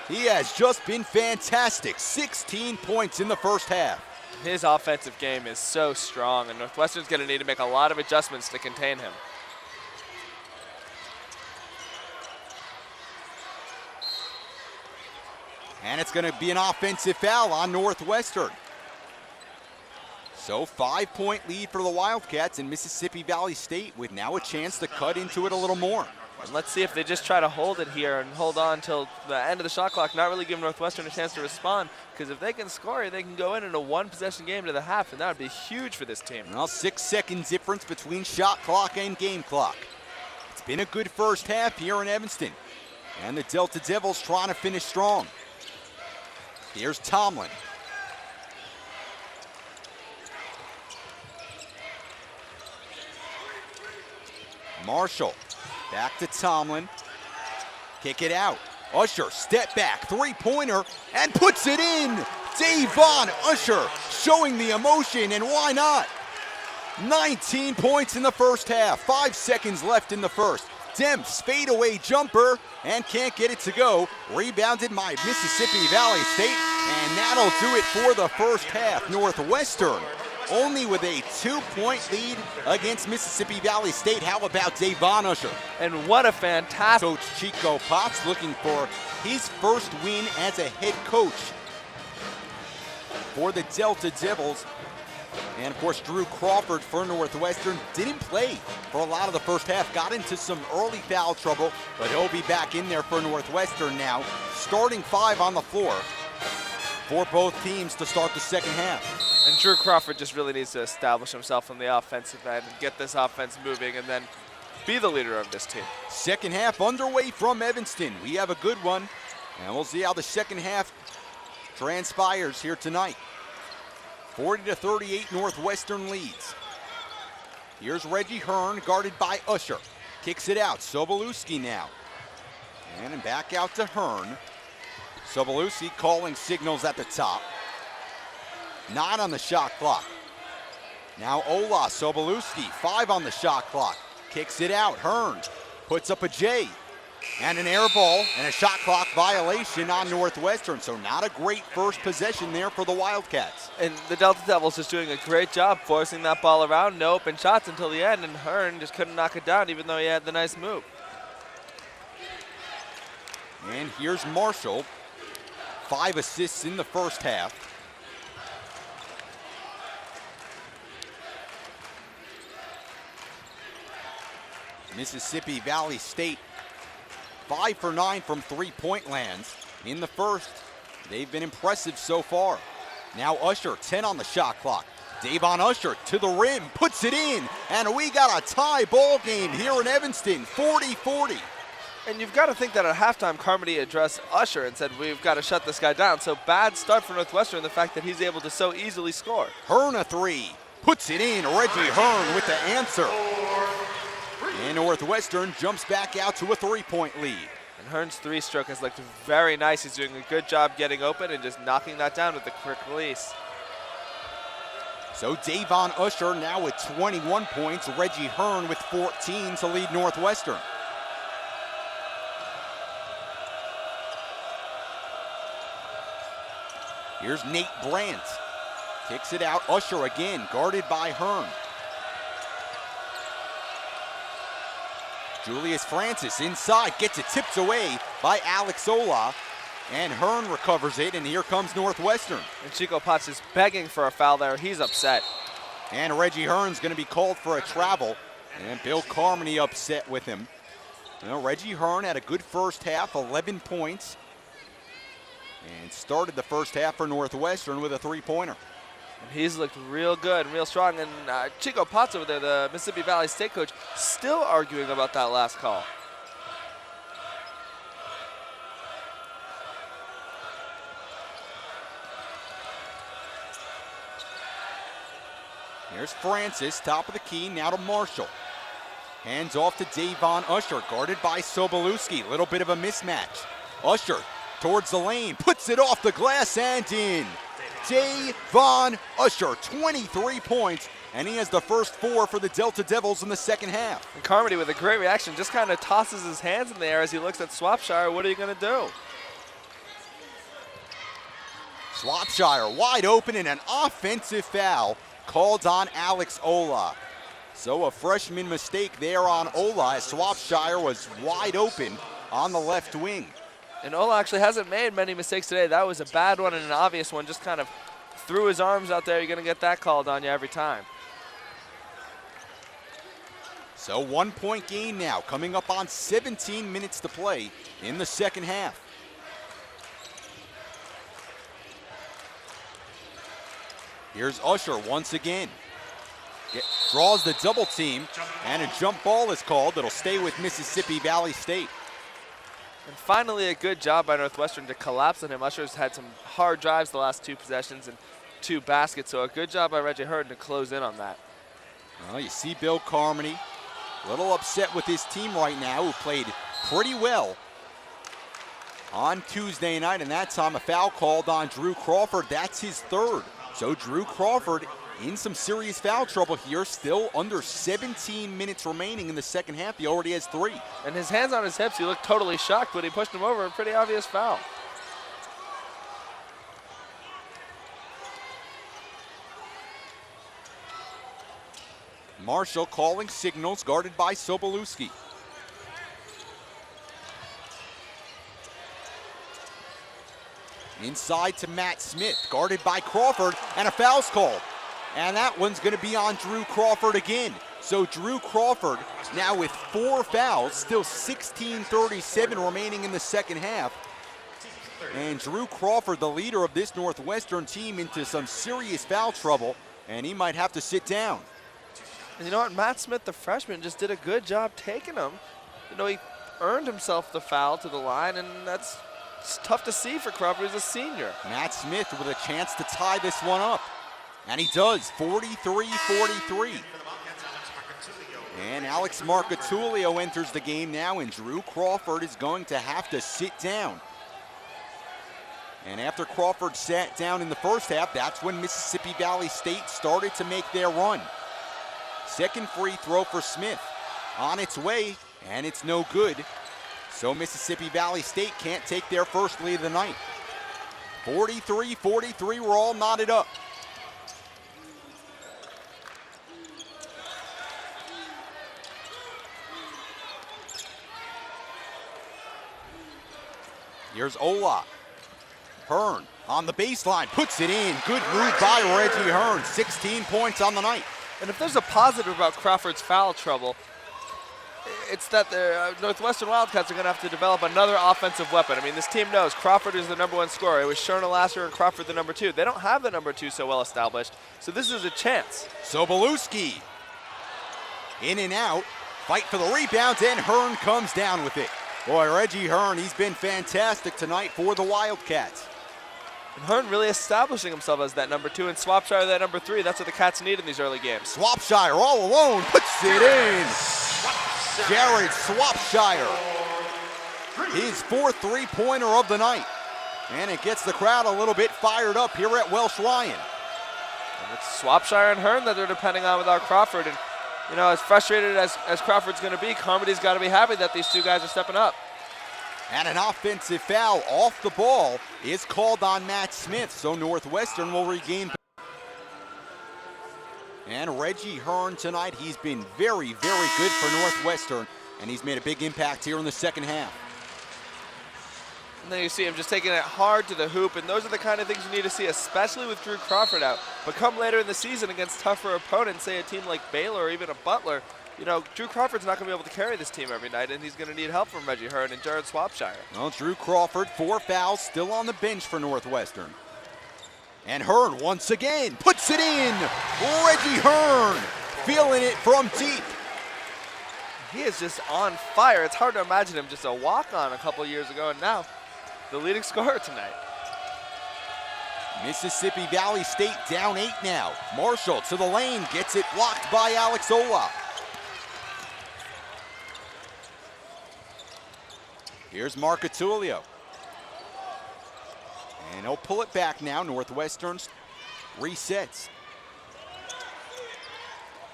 He has just been fantastic. 16 points in the first half. His offensive game is so strong, and Northwestern's going to need to make a lot of adjustments to contain him. And it's going to be an offensive foul on Northwestern. So 5-point lead for the Wildcats in Mississippi Valley State with now a chance to cut into it a little more. And let's see if they just try to hold it here and hold on till the end of the shot clock, not really giving Northwestern a chance to respond, because if they can score, they can go in a 1-possession game to the half, and that would be huge for this team. Well, 6-second difference between shot clock and game clock. It's been a good first half here in Evanston. And the Delta Devils trying to finish strong. Here's Tomlin. Marshall, back to Tomlin. Kick it out. Usher, step back, three-pointer, and puts it in. Davon Usher showing the emotion, and why not? 19 points in the first half, 5 seconds left in the first. Demps fadeaway jumper and can't get it to go. Rebounded by Mississippi Valley State, and that'll do it for the first half. Northwestern only with a 2-point lead against Mississippi Valley State. How about Davon Usher? And what a fantastic... Coach Chico Potts looking for his first win as a head coach for the Delta Devils. And of course, Drew Crawford for Northwestern didn't play for a lot of the first half. Got into some early foul trouble, but he'll be back in there for Northwestern now. Starting 5 on the floor for both teams to start the second half. And Drew Crawford just really needs to establish himself on the offensive end and get this offense moving and then be the leader of this team. Second half underway from Evanston. We have a good one, and we'll see how the second half transpires here tonight. 40-38 Northwestern leads. Here's Reggie Hearn guarded by Usher. Kicks it out, Sobolewski now. And back out to Hearn. Sobolewski calling signals at the top. 9 on the shot clock. Now Ola Sobolewski, 5 on the shot clock. Kicks it out, Hearn puts up a J. And an air ball and a shot clock violation on Northwestern. So not a great first possession there for the Wildcats. And the Delta Devils just doing a great job forcing that ball around. No open shots until the end, and Hearn just couldn't knock it down even though he had the nice move. And here's Marshall. 5 assists in the first half. Mississippi Valley State 5 for 9 from three-point lands in the first. They've been impressive so far. Now Usher, 10 on the shot clock. Davon Usher to the rim, puts it in, and we got a tie ball game here in Evanston, 40-40. And you've got to think that at halftime, Carmody addressed Usher and said, we've got to shut this guy down. So bad start for Northwestern, the fact that he's able to so easily score. Hearn a 3, puts it in, Reggie Hearn with the answer. And Northwestern jumps back out to a 3-point lead. And Hearn's 3-stroke has looked very nice. He's doing a good job getting open and just knocking that down with the quick release. So Davon Usher now with 21 points, Reggie Hearn with 14 to lead Northwestern. Here's Nate Brandt. Kicks it out, Usher again, guarded by Hearn. Julius Francis inside, gets it tipped away by Alex Ola. And Hearn recovers it, and here comes Northwestern. And Chico Potts is begging for a foul there. He's upset. And Reggie Hearn's going to be called for a travel. And Bill Carmody upset with him. You know, Reggie Hearn had a good first half, 11 points. And started the first half for Northwestern with a 3-pointer. He's looked real good and real strong. And Chico Potts over there, the Mississippi Valley State coach, still arguing about that last call. Here's Francis, top of the key, now to Marshall. Hands off to Davon Usher, guarded by Sobolewski. Little bit of a mismatch. Usher towards the lane, puts it off the glass and in. Davon Usher, 23 points, and he has the first 4 for the Delta Devils in the second half. And Carmody with a great reaction, just kind of tosses his hands in the air as he looks at Swopshire. What are you going to do? Swopshire wide open and an offensive foul called on Alex Ola. So a freshman mistake there on Ola as Swopshire was wide open on the left wing. And Ola actually hasn't made many mistakes today. That was a bad one and an obvious one. Just kind of threw his arms out there. You're going to get that called on you every time. So 1-point game now, coming up on 17 minutes to play in the second half. Here's Usher once again. Draws the double team, and a jump ball is called. It'll stay with Mississippi Valley State. And finally, a good job by Northwestern to collapse on him. Usher's had some hard drives the last 2 possessions and 2 baskets, so a good job by Reggie Hearn to close in on that. Well, you see Bill Carmody a little upset with his team right now, who played pretty well on Tuesday night, and that time a foul called on Drew Crawford. That's his 3rd. So Drew Crawford in some serious foul trouble here, still under 17 minutes remaining in the second half. He already has 3. And his hands on his hips, he looked totally shocked when he pushed him over. A pretty obvious foul. Marshall calling signals, guarded by Sobolewski. Inside to Matt Smith, guarded by Crawford, and a foul's called. And that one's going to be on Drew Crawford again. So Drew Crawford now with 4 fouls, still 16:37 remaining in the second half. And Drew Crawford, the leader of this Northwestern team, into some serious foul trouble, and he might have to sit down. And you know what? Matt Smith, the freshman, just did a good job taking him. You know, he earned himself the foul to the line, and that's tough to see for Crawford as a senior. Matt Smith with a chance to tie this one up. And he does, 43-43. And Alex Marcatulio enters the game now, and Drew Crawford is going to have to sit down. And after Crawford sat down in the first half, that's when Mississippi Valley State started to make their run. Second free throw for Smith. On its way, and it's no good. So Mississippi Valley State can't take their first lead of the night. 43-43, we're all knotted up. Here's Ola. Hearn on the baseline, puts it in. Good move by Reggie Hearn, 16 points on the night. And if there's a positive about Crawford's foul trouble, it's that the Northwestern Wildcats are going to have to develop another offensive weapon. I mean, this team knows Crawford is the #1 scorer. It was Sherna last year and Crawford the #2. They don't have the #2 so well established, so this is a chance. Sobolewski in and out, fight for the rebounds, and Hearn comes down with it. Boy, Reggie Hearn, he's been fantastic tonight for the Wildcats. And Hearn really establishing himself as that #2, and Swopshire that #3. That's what the Cats need in these early games. Swopshire all alone, puts it in. Jared Swopshire, his 4th three-pointer of the night. And it gets the crowd a little bit fired up here at Welsh Ryan. And it's Swopshire and Hearn that they're depending on without Crawford. And you know, as frustrated as Crawford's going to be, Carmody's got to be happy that these 2 guys are stepping up. And an offensive foul off the ball is called on Matt Smith, so Northwestern will regain. And Reggie Hearn tonight, he's been very, very good for Northwestern, and he's made a big impact here in the second half. And then you see him just taking it hard to the hoop, and those are the kind of things you need to see, especially with Drew Crawford out. But come later in the season against tougher opponents, say a team like Baylor or even a Butler, you know, Drew Crawford's not going to be able to carry this team every night, and he's going to need help from Reggie Hearn and Jared Swopshire. Well, Drew Crawford, 4 fouls, still on the bench for Northwestern. And Hearn once again puts it in. Reggie Hearn feeling it from deep. He is just on fire. It's hard to imagine him just a walk-on a couple years ago, and now the leading scorer tonight. Mississippi Valley State down 8 now. Marshall to the lane, gets it blocked by Alex Ola. Here's Marcatulio. And he'll pull it back now. Northwestern's resets.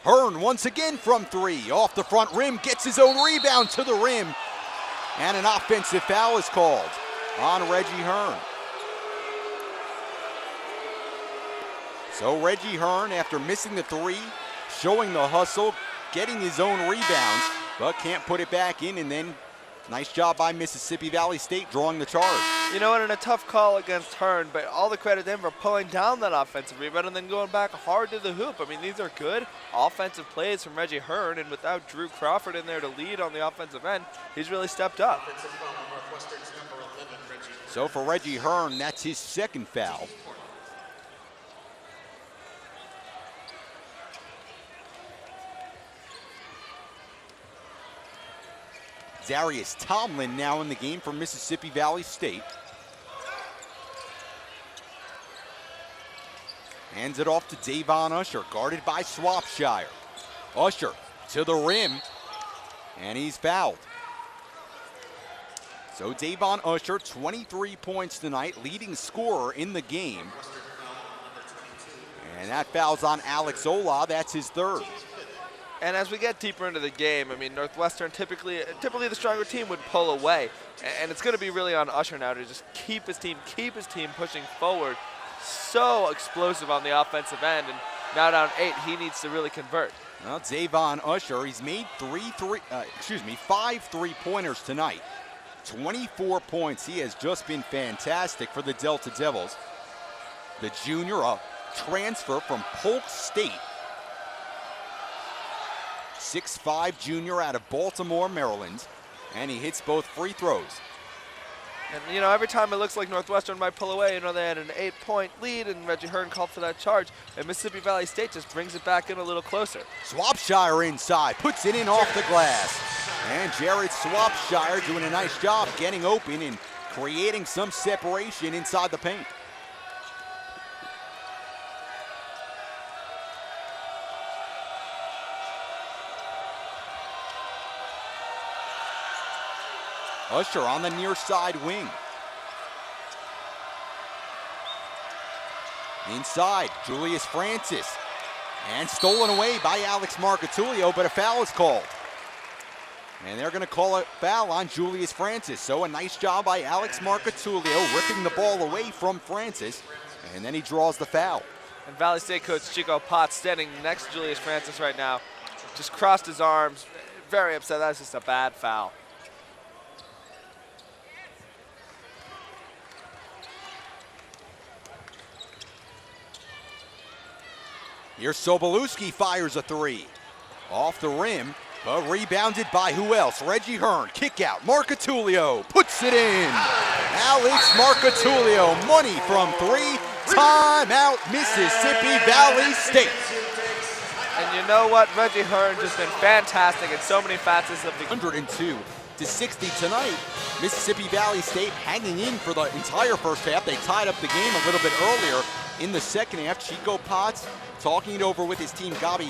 Hearn once again from 3. Off the front rim, gets his own rebound to the rim. And an offensive foul is called on Reggie Hearn. So Reggie Hearn, after missing the 3, showing the hustle, getting his own rebounds, but can't put it back in, and then nice job by Mississippi Valley State drawing the charge. You know what, and a tough call against Hearn, but all the credit to him for pulling down that offensive rebound and then going back hard to the hoop. I mean, these are good offensive plays from Reggie Hearn, and without Drew Crawford in there to lead on the offensive end, he's really stepped up. So for Reggie Hearn, that's his 2nd foul. Darius Tomlin now in the game for Mississippi Valley State. Hands it off to Davon Usher, guarded by Swopshire. Usher to the rim, and he's fouled. So Davon Usher, 23 points tonight, leading scorer in the game. And that foul's on Alex Ola, that's his third. And as we get deeper into the game, I mean, Northwestern typically the stronger team would pull away. And it's going to be really on Usher now to just keep his team pushing forward. So explosive on the offensive end, and now down 8, he needs to really convert. Well, Davon Usher, he's made 5 three-pointers tonight. 24 points. He has just been fantastic for the Delta Devils. The junior, a transfer from Polk State. 6'5" junior out of Baltimore, Maryland, and he hits both free throws. And, you know, every time it looks like Northwestern might pull away, you know, they had an 8-point lead, and Reggie Hearn called for that charge, and Mississippi Valley State just brings it back in a little closer. Swopshire inside, puts it in off the glass. And Jared Swopshire doing a nice job getting open and creating some separation inside the paint. Usher on the near side wing. Inside, Julius Francis. And stolen away by Alex Marcatulio, but a foul is called. And they're going to call a foul on Julius Francis. So a nice job by Alex Marcatulio ripping the ball away from Francis. And then he draws the foul. And Valley State coach Chico Potts standing next to Julius Francis right now. Just crossed his arms, very upset. That's just a bad foul. Here's Sobolewski, fires a three. Off the rim, but rebounded by who else? Reggie Hearn, kick out, Marcatulio puts it in. Alex Marcatulio, money from 3, timeout Mississippi Valley State. And you know what, Reggie Hearn just been fantastic in so many facets of the 102-60 tonight. Mississippi Valley State hanging in for the entire first half. They tied up the game a little bit earlier in the second half. Chico Potts talking it over with his team. Gabi,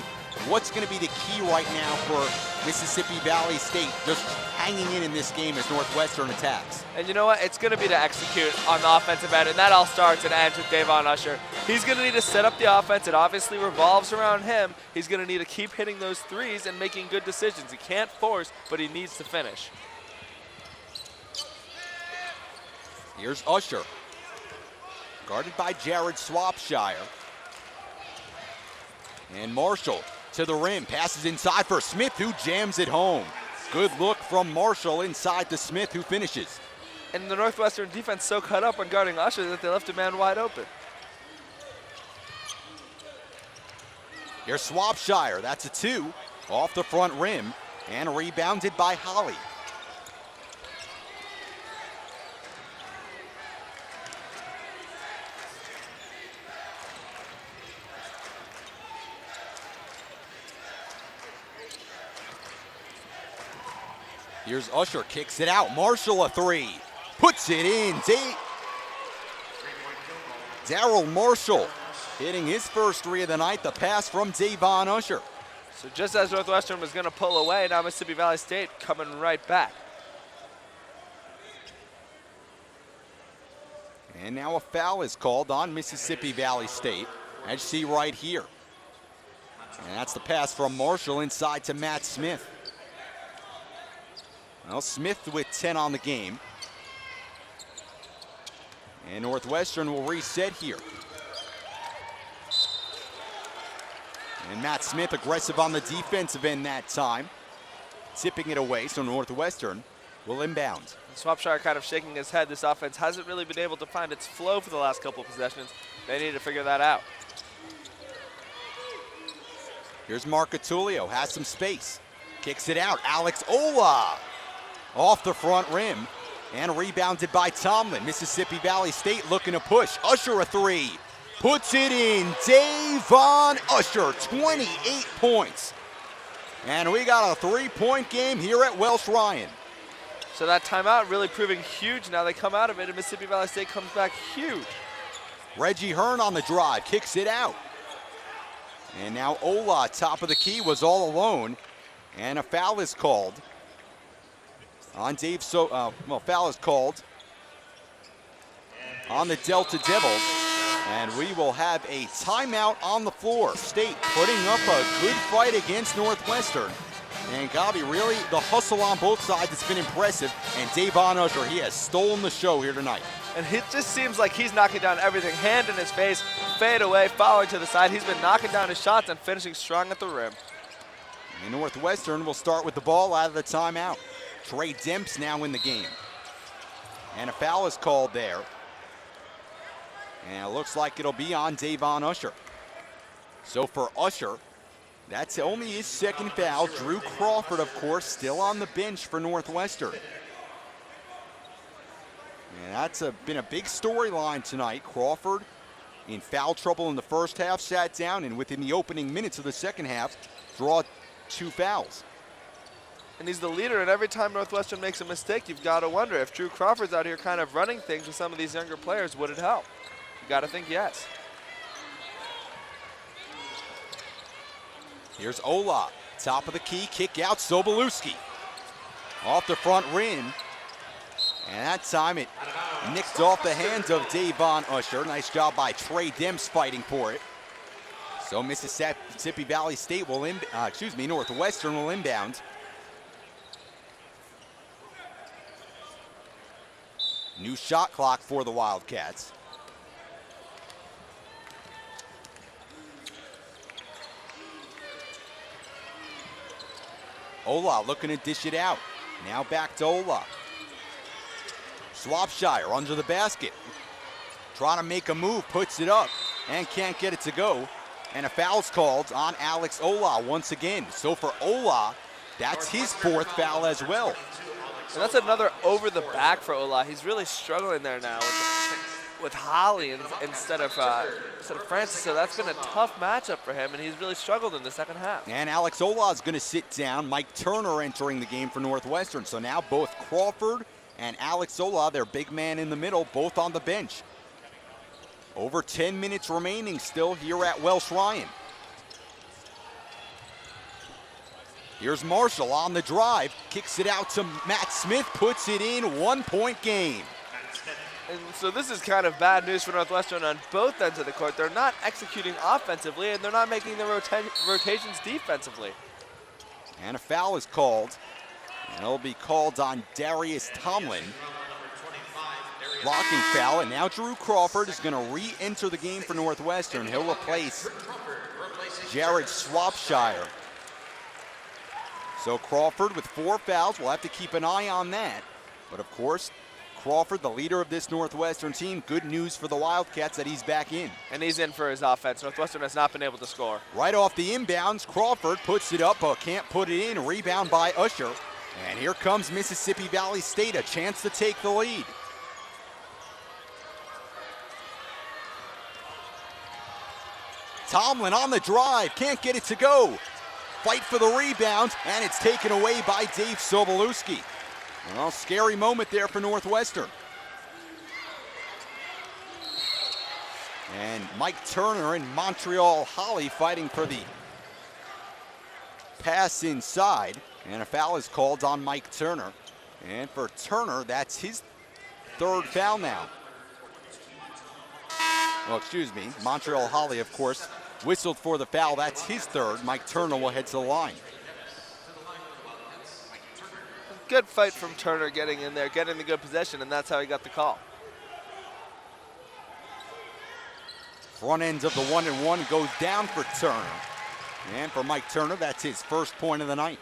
what's going to be the key right now for Mississippi Valley State just hanging in this game as Northwestern attacks? And you know what? It's going to be to execute on the offensive end, and that all starts and ends with Davon Usher. He's going to need to set up the offense. It obviously revolves around him. He's going to need to keep hitting those threes and making good decisions. He can't force, but he needs to finish. Here's Usher, guarded by Jared Swopshire. And Marshall to the rim, passes inside for Smith, who jams it home. Good look from Marshall inside to Smith, who finishes. And the Northwestern defense so caught up on guarding Usher that they left a man wide open. Here's Swopshire, that's a 2, off the front rim, and rebounded by Holly. Here's Usher, kicks it out. Marshall a 3, puts it in. Darryl Marshall hitting his first 3 of the night. The pass from Davon Usher. So just as Northwestern was going to pull away, now Mississippi Valley State coming right back. And now a foul is called on Mississippi Valley State, as you see right here. And that's the pass from Marshall inside to Matt Smith. Well, Smith with 10 on the game. And Northwestern will reset here. And Matt Smith aggressive on the defensive end that time. Tipping it away, so Northwestern will inbound. And Swopshire kind of shaking his head. This offense hasn't really been able to find its flow for the last couple of possessions. They need to figure that out. Here's Marcatulio, has some space. Kicks it out, Alex Ola. Off the front rim, and rebounded by Tomlin. Mississippi Valley State looking to push. Usher a 3, puts it in. Davon Usher, 28 points. And we got a 3-point game here at Welsh Ryan. So that timeout really proving huge. Now they come out of it, and Mississippi Valley State comes back huge. Reggie Hearn on the drive, kicks it out. And now Ola, top of the key, was all alone. And a foul is called on Dave. Foul is called on the Delta Devils. And we will have a timeout on the floor. State putting up a good fight against Northwestern. And Gabi, really, the hustle on both sides has been impressive. And Davon Usher, he has stolen the show here tonight. And it just seems like he's knocking down everything. Hand in his face, fade away, following to the side. He's been knocking down his shots and finishing strong at the rim. And Northwestern will start with the ball out of the timeout. Trey Demps now in the game. And a foul is called there. And it looks like it'll be on Davon Usher. So for Usher, that's only his second foul. Drew Crawford, of course, still on the bench for Northwestern. And that's been a big storyline tonight. Crawford in foul trouble in the first half, sat down, and within the opening minutes of the second half, draw 2 fouls. And he's the leader, and every time Northwestern makes a mistake, you've got to wonder if Drew Crawford's out here kind of running things with some of these younger players, would it help? You got to think yes. Here's Ola, top of the key, kick out, Sobolewski. Off the front rim. And that time it nicked off the hands of Davon Usher. Nice job by Trey Demps fighting for it. So Mississippi Valley State will Northwestern will inbound. New shot clock for the Wildcats. Ola looking to dish it out. Now back to Ola. Swopshire under the basket. Trying to make a move, puts it up, and can't get it to go. And a foul's called on Alex Ola once again. So for Ola, that's his 4th foul as well. And that's another over the back for Ola. He's really struggling there now with Holly instead of Francis. So that's been a tough matchup for him, and he's really struggled in the second half. And Alex Ola is going to sit down. Mike Turner entering the game for Northwestern. So now both Crawford and Alex Ola, their big man in the middle, both on the bench. Over 10 minutes remaining still here at Welsh Ryan. Here's Marshall on the drive, kicks it out to Matt Smith, puts it in, 1-point game. And so this is kind of bad news for Northwestern on both ends of the court. They're not executing offensively, and they're not making the rotations defensively. And a foul is called. And it'll be called on Darius Tomlin. Blocking foul, and now Drew Crawford is going to re-enter the game for Northwestern. He'll replace Jared Swopshire. So Crawford with 4 fouls. We'll have to keep an eye on that. But of course, Crawford, the leader of this Northwestern team, good news for the Wildcats that he's back in. And he's in for his offense. Northwestern has not been able to score. Right off the inbounds, Crawford puts it up, but can't put it in. Rebound by Usher. And here comes Mississippi Valley State, a chance to take the lead. Tomlin on the drive, can't get it to go. Fight for the rebound, and it's taken away by Dave Sobolewski. Well, scary moment there for Northwestern. And Mike Turner and Montreal Holly fighting for the pass inside. And a foul is called on Mike Turner. And for Turner, that's his 3rd foul now. Well, excuse me, Montreal Holly, of course, whistled for the foul. That's his 3rd. Mike Turner will head to the line. Good fight from Turner getting in there, getting the good possession, and that's how he got the call. Front ends of the 1-and-1 goes down for Turner. And for Mike Turner, that's his 1st point of the night.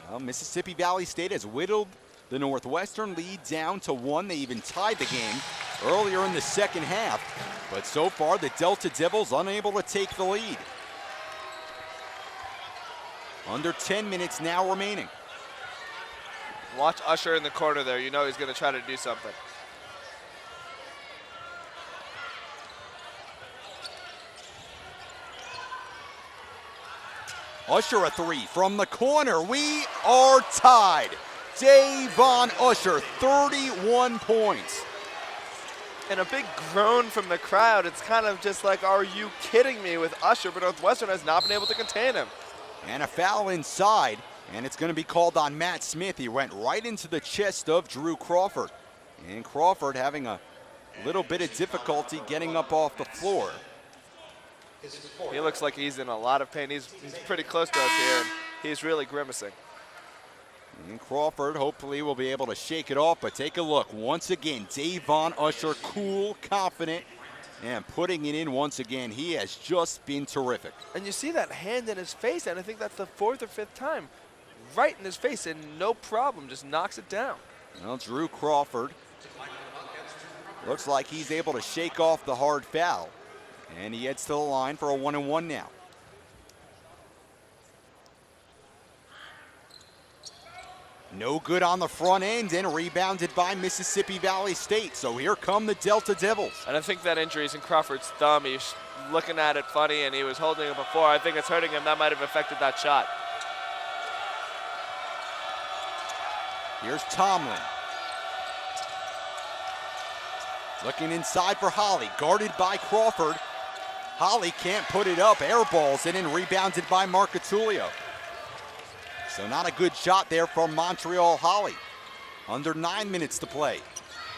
Well, Mississippi Valley State has whittled the Northwestern lead down to 1. They even tied the game earlier in the second half. But so far, the Delta Devils unable to take the lead. Under 10 minutes now remaining. Watch Usher in the corner there. You know he's going to try to do something. Usher a three from the corner. We are tied. Davon Usher, 31 points. And a big groan from the crowd. It's kind of just like, are you kidding me with Usher? But Northwestern has not been able to contain him. And a foul inside, and it's going to be called on Matt Smith. He went right into the chest of Drew Crawford. And Crawford having a little bit of difficulty getting up off the floor. He looks like he's in a lot of pain. He's pretty close to us here, and he's really grimacing. And Crawford hopefully will be able to shake it off, but take a look. Once again, Davon Usher, cool, confident, and putting it in once again. He has just been terrific. And you see that hand in his face, and I think that's the 4th or 5th time. Right in his face, and no problem, just knocks it down. Well, Drew Crawford looks like he's able to shake off the hard foul, and he heads to the line for a 1-and-1 now. No good on the front end, and rebounded by Mississippi Valley State. So here come the Delta Devils. And I think that injury is in Crawford's thumb. He's looking at it funny, and he was holding it before. I think it's hurting him. That might have affected that shot. Here's Tomlin. Looking inside for Holly, guarded by Crawford. Holly can't put it up, airballs it, and rebounded by Marcatulio. So not a good shot there from Montreal Holly. Under 9 minutes to play.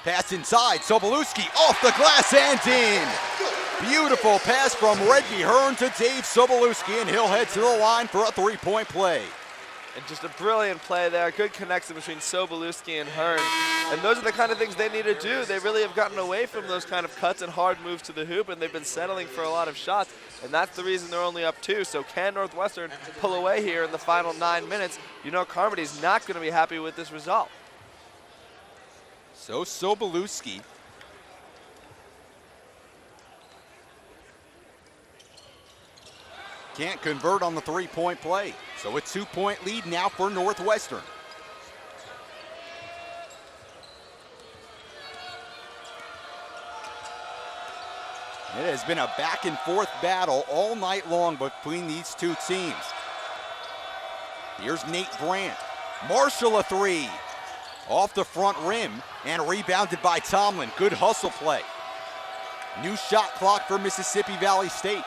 Pass inside, Sobolewski off the glass and in. Beautiful pass from Reggie Hearn to Dave Sobolewski, and he'll head to the line for a three-point play. And just a brilliant play there. Good connection between Sobolewski and Hearn. And those are the kind of things they need to do. They really have gotten away from those kind of cuts and hard moves to the hoop, and they've been settling for a lot of shots. And that's the reason they're only up 2. So can Northwestern pull away here in the final 9 minutes? You know Carmody's not going to be happy with this result. So Sobolewski can't convert on the three-point play. So a 2-point lead now for Northwestern. It has been a back-and-forth battle all night long between these two teams. Here's Nate Brandt. Marshall a three. Off the front rim and rebounded by Tomlin. Good hustle play. New shot clock for Mississippi Valley State.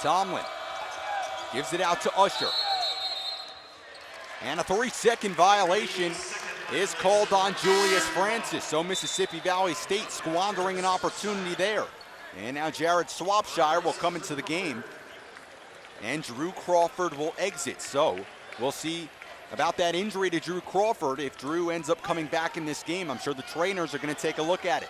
Tomlin gives it out to Usher. And a 3-second violation is called on Julius Francis. So Mississippi Valley State squandering an opportunity there. And now Jared Swopshire will come into the game. And Drew Crawford will exit. So we'll see about that injury to Drew Crawford. If Drew ends up coming back in this game, I'm sure the trainers are going to take a look at it.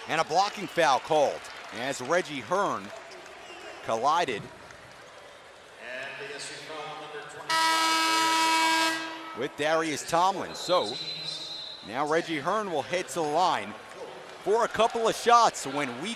And a blocking foul called as Reggie Hearn collided with Darius Tomlin. So now Reggie Hearn will head to the line for a couple of shots when we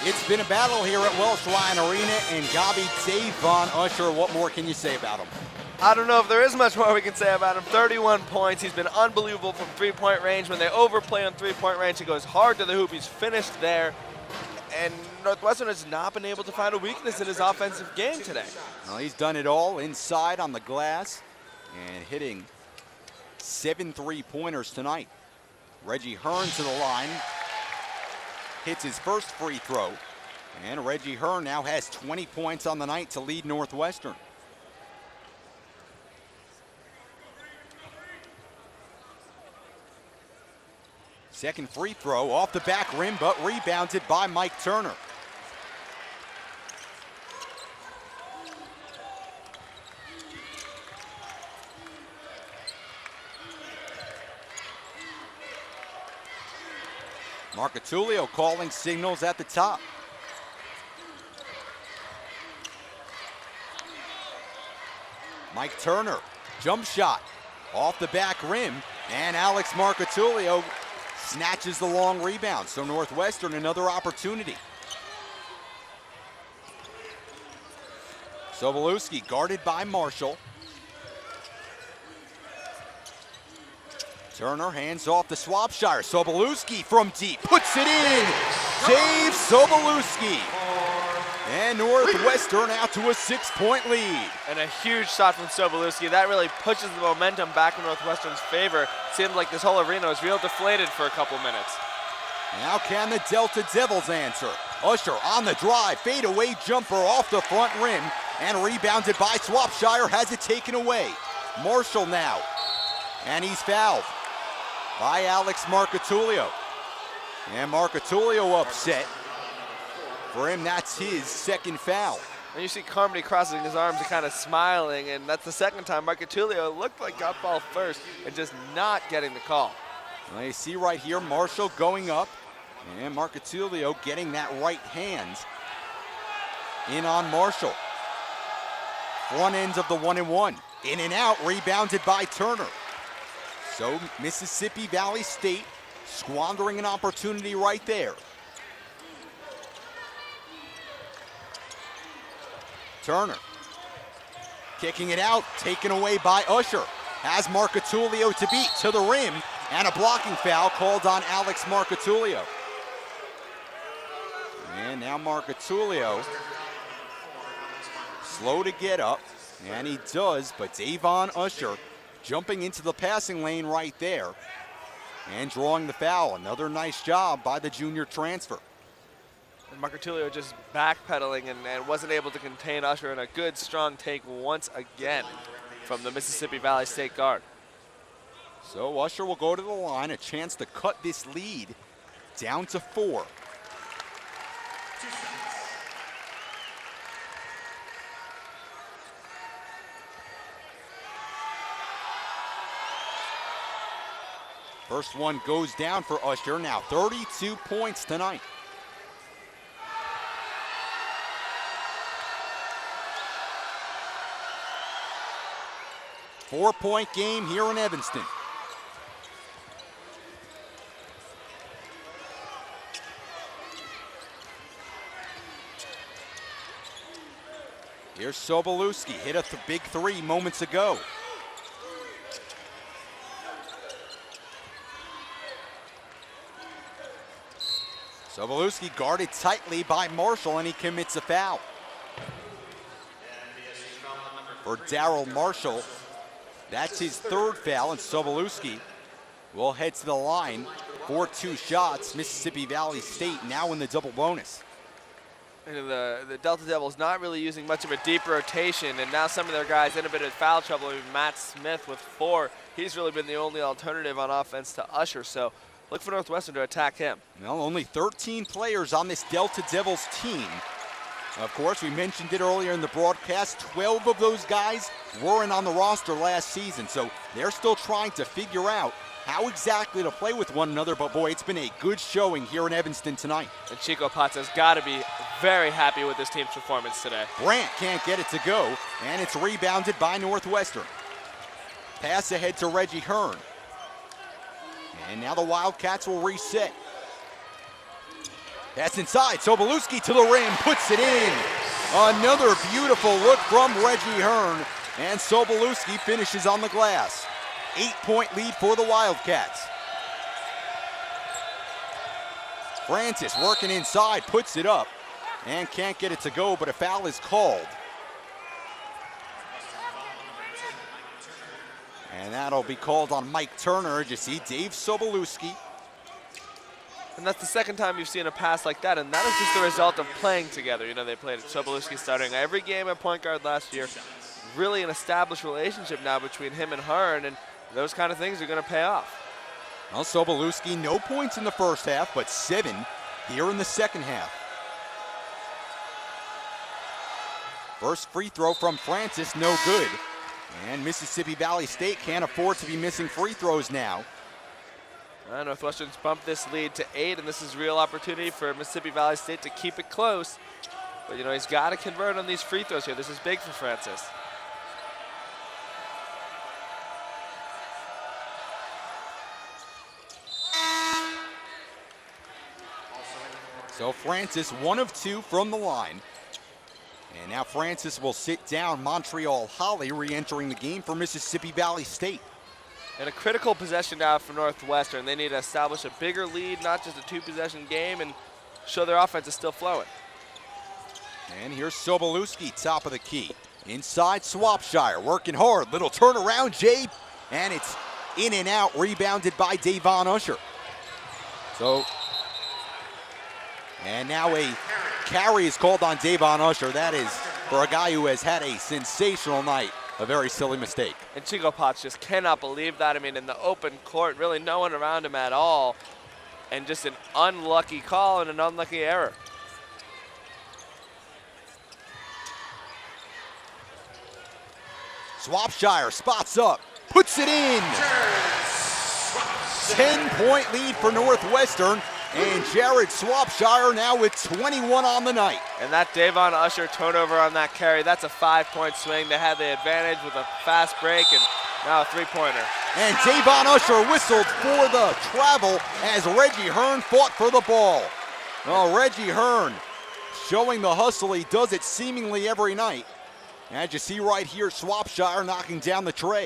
It's been a battle here at Welsh Ryan Arena, and Gabi, Davon Usher, what more can you say about him? I don't know if there is much more we can say about him. 31 points. He's been unbelievable from three-point range. When they overplay on three-point range, he goes hard to the hoop. He's finished there. And Northwestern has not been able to find a weakness in his offensive game today. Well, he's done it all inside on the glass and hitting 7 3-pointers tonight. Reggie Hearn to the line. Hits his first free throw, and Reggie Hearn now has 20 points on the night to lead Northwestern. Second free throw off the back rim, but rebounded by Mike Turner. Marcatulio calling signals at the top. Mike Turner, jump shot off the back rim, and Alex Marcatulio snatches the long rebound. So Northwestern, another opportunity. Sobolewski guarded by Marshall. Turner hands off to Swopshire. Sobolewski from deep, puts it in. Dave Sobolewski. And Northwestern out to a 6-point lead. And a huge shot from Sobolewski. That really pushes the momentum back in Northwestern's favor. Seemed like this whole arena was real deflated for a couple minutes. Now can the Delta Devils answer? Usher on the drive, fadeaway jumper off the front rim, and rebounded by Swopshire, has it taken away. Marshall now, and he's fouled by Alex Marcatulio. And Marcatulio upset. For him, that's his second foul. And you see Carmody crossing his arms and kind of smiling, and that's the second time Marcatulio looked like got ball first and just not getting the call. Well, you see right here, Marshall going up, and Marcatulio getting that right hand in on Marshall. Front ends of the 1-and-1. In and out, rebounded by Turner. So Mississippi Valley State squandering an opportunity right there. Turner kicking it out, taken away by Usher. Has Marcatulio to beat to the rim, and a blocking foul called on Alex Marcatulio. And now Marcatulio slow to get up, and he does, but Davon Usher jumping into the passing lane right there and drawing the foul. Another nice job by the junior transfer. And Marcatulio just backpedaling and wasn't able to contain Usher, and a good strong take once again from the Mississippi Valley State guard. So Usher will go to the line, a chance to cut this lead down to 4. First one goes down for Usher. Now 32 points tonight. Four-point game here in Evanston. Here's Sobolewski, hit a big three moments ago. Sobolewski guarded tightly by Marshall, and he commits a foul. For Darryl Marshall, that's his third foul, and Sobolewski will head to the line for 2 shots. Mississippi Valley State now in the double bonus. And the Delta Devils not really using much of a deep rotation, and now some of their guys in a bit of foul trouble. Even Matt Smith with 4. He's really been the only alternative on offense to Usher, so look for Northwestern to attack him. Well, only 13 players on this Delta Devils team. Of course, we mentioned it earlier in the broadcast, 12 of those guys weren't on the roster last season, so they're still trying to figure out how exactly to play with one another, but boy, it's been a good showing here in Evanston tonight. And Chico Pazza's got to be very happy with his team's performance today. Brandt can't get it to go, and it's rebounded by Northwestern. Pass ahead to Reggie Hearn. And now the Wildcats will reset. That's inside. Sobolewski to the rim, puts it in. Another beautiful look from Reggie Hearn, and Sobolewski finishes on the glass. 8-point lead for the Wildcats. Francis working inside, puts it up, and can't get it to go, but a foul is called. And that'll be called on Mike Turner. You see Dave Sobolewski. And that's the second time you've seen a pass like that, and that is just the result of playing together. You know, they played Sobolewski starting every game at point guard last year. Really an established relationship now between him and Hearn, and those kind of things are going to pay off. Well, Sobolewski, no points in the first half, but 7 here in the second half. First free throw from Francis, no good. And Mississippi Valley State can't afford to be missing free throws now. Northwestern's bumped this lead to 8, and this is a real opportunity for Mississippi Valley State to keep it close. But, you know, he's got to convert on these free throws here. This is big for Francis. So Francis 1 of 2 from the line. And now Francis will sit down Montreal Holly, re-entering the game for Mississippi Valley State. And a critical possession now for Northwestern. They need to establish a bigger lead, not just a 2-possession game, and show their offense is still flowing. And here's Sobolewski, top of the key. Inside Swopshire, working hard. Little turnaround, Jay. And it's in and out, rebounded by Davon Usher. So, and now a carry is called on Davon Usher. That is, for a guy who has had a sensational night, a very silly mistake. And Chico Potts just cannot believe that. I mean, in the open court, really no one around him at all. And just an unlucky call and an unlucky error. Swopshire spots up, puts it in. 10-point lead for Northwestern, and Jared Swopshire now with 21 on the night. And that Davon Usher turnover on that carry, that's a 5-point swing. They had the advantage with a fast break and now a 3-pointer. And Davon Usher whistled for the travel as Reggie Hearn fought for the ball. Oh, Reggie Hearn showing the hustle. He does it seemingly every night. As you see right here, Swopshire knocking down the tray.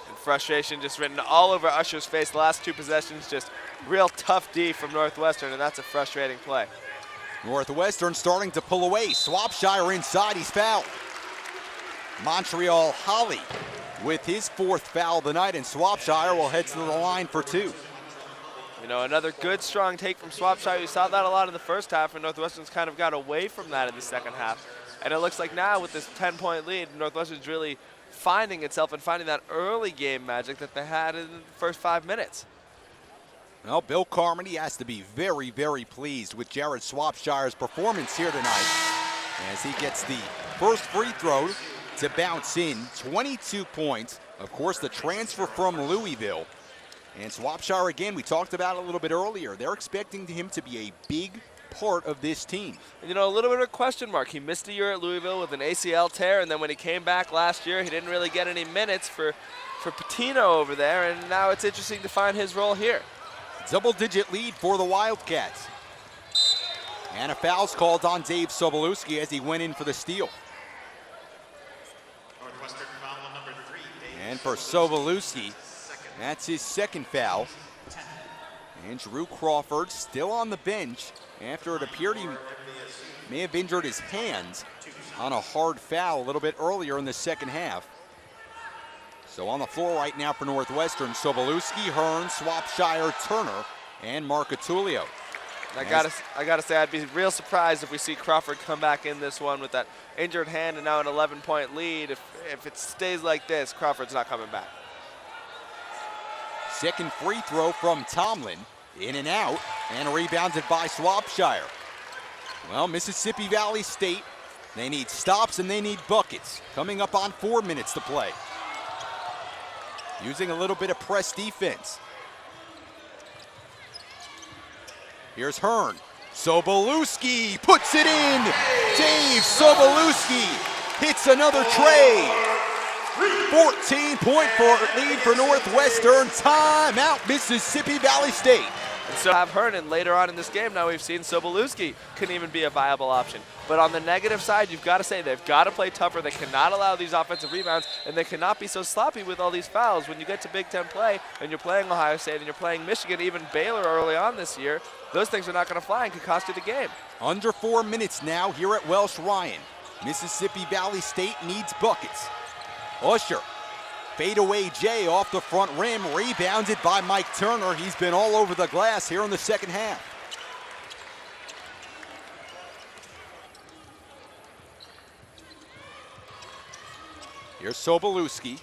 And frustration just written all over Usher's face. The last 2 possessions, just real tough D from Northwestern, and that's a frustrating play. Northwestern starting to pull away. Swopshire inside, he's fouled. Montreal Holly with his 4th foul of the night, and Swopshire will head to the line for 2. You know, another good, strong take from Swopshire. You saw that a lot in the first half, and Northwestern's kind of got away from that in the second half. And it looks like now with this 10-point lead, Northwestern's really finding itself and finding that early game magic that they had in the first 5 minutes. Well, Bill Carmody has to be very, very pleased with Jared Swopshire's performance here tonight as he gets the first free throw to bounce in. 22 points. Of course, the transfer from Louisville. And Swopshire, again, we talked about it a little bit earlier. They're expecting him to be a big part of this team. You know, a little bit of a question mark. He missed a year at Louisville with an ACL tear, and then when he came back last year, he didn't really get any minutes for Patino over there, and now it's interesting to find his role here. Double-digit lead for the Wildcats. And a foul's called on Dave Sobolewski as he went in for the steal. Northwestern foul number 3. And for Sobolewski, that's his 2nd foul. And Drew Crawford still on the bench after it appeared he may have injured his hands on a hard foul a little bit earlier in the second half. So on the floor right now for Northwestern, Sobolewski, Hearn, Swopshire, Turner, and Marcatulio. I gotta say, I'd be real surprised if we see Crawford come back in this one with that injured hand and now an 11-point lead. If it stays like this, Crawford's not coming back. Second free throw from Tomlin, in and out, and rebounded by Swopshire. Well, Mississippi Valley State, they need stops and they need buckets. Coming up on 4 minutes to play. Using a little bit of press defense. Here's Hearn. Sobolewski puts it in. Dave Sobolewski hits another tray. 14-point lead for Northwestern. Timeout, Mississippi Valley State. And so have Hearn, and later on in this game now we've seen Sobolewski can even be a viable option. But on the negative side, you've got to say they've got to play tougher. They cannot allow these offensive rebounds, and they cannot be so sloppy with all these fouls. When you get to Big Ten play and you're playing Ohio State and you're playing Michigan, even Baylor early on this year, those things are not going to fly and could cost you the game. Under 4 minutes now here at Welsh Ryan. Mississippi Valley State needs buckets. Usher, fadeaway J off the front rim, rebounded by Mike Turner. He's been all over the glass here in the second half. Here's Sobolewski.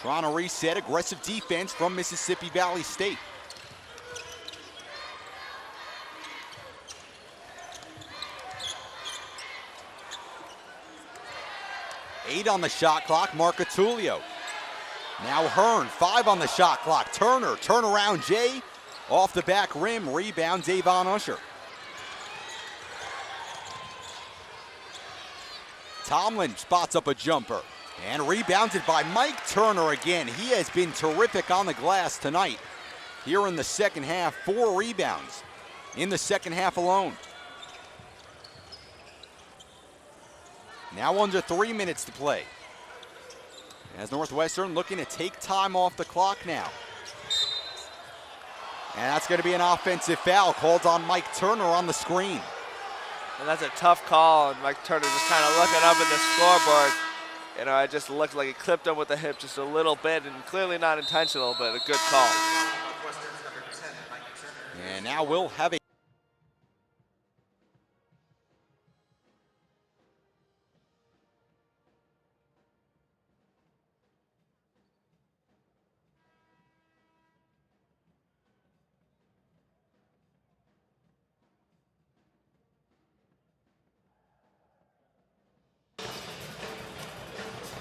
Trying to reset, aggressive defense from Mississippi Valley State. Eight on the shot clock, Marcatulio. Now Hearn, 5 on the shot clock. Turner, turnaround Jay, off the back rim, rebound Davon Usher. Tomlin spots up a jumper and rebounded by Mike Turner again. He has been terrific on the glass tonight. Here in the second half, 4 rebounds in the second half alone. Now under 3 minutes to play, as Northwestern looking to take time off the clock now. And that's going to be an offensive foul called on Mike Turner on the screen. And that's a tough call, and Mike Turner just kind of looking up at the scoreboard. You know, it just looked like he clipped him with the hip just a little bit, and clearly not intentional, but a good call. And now we'll have a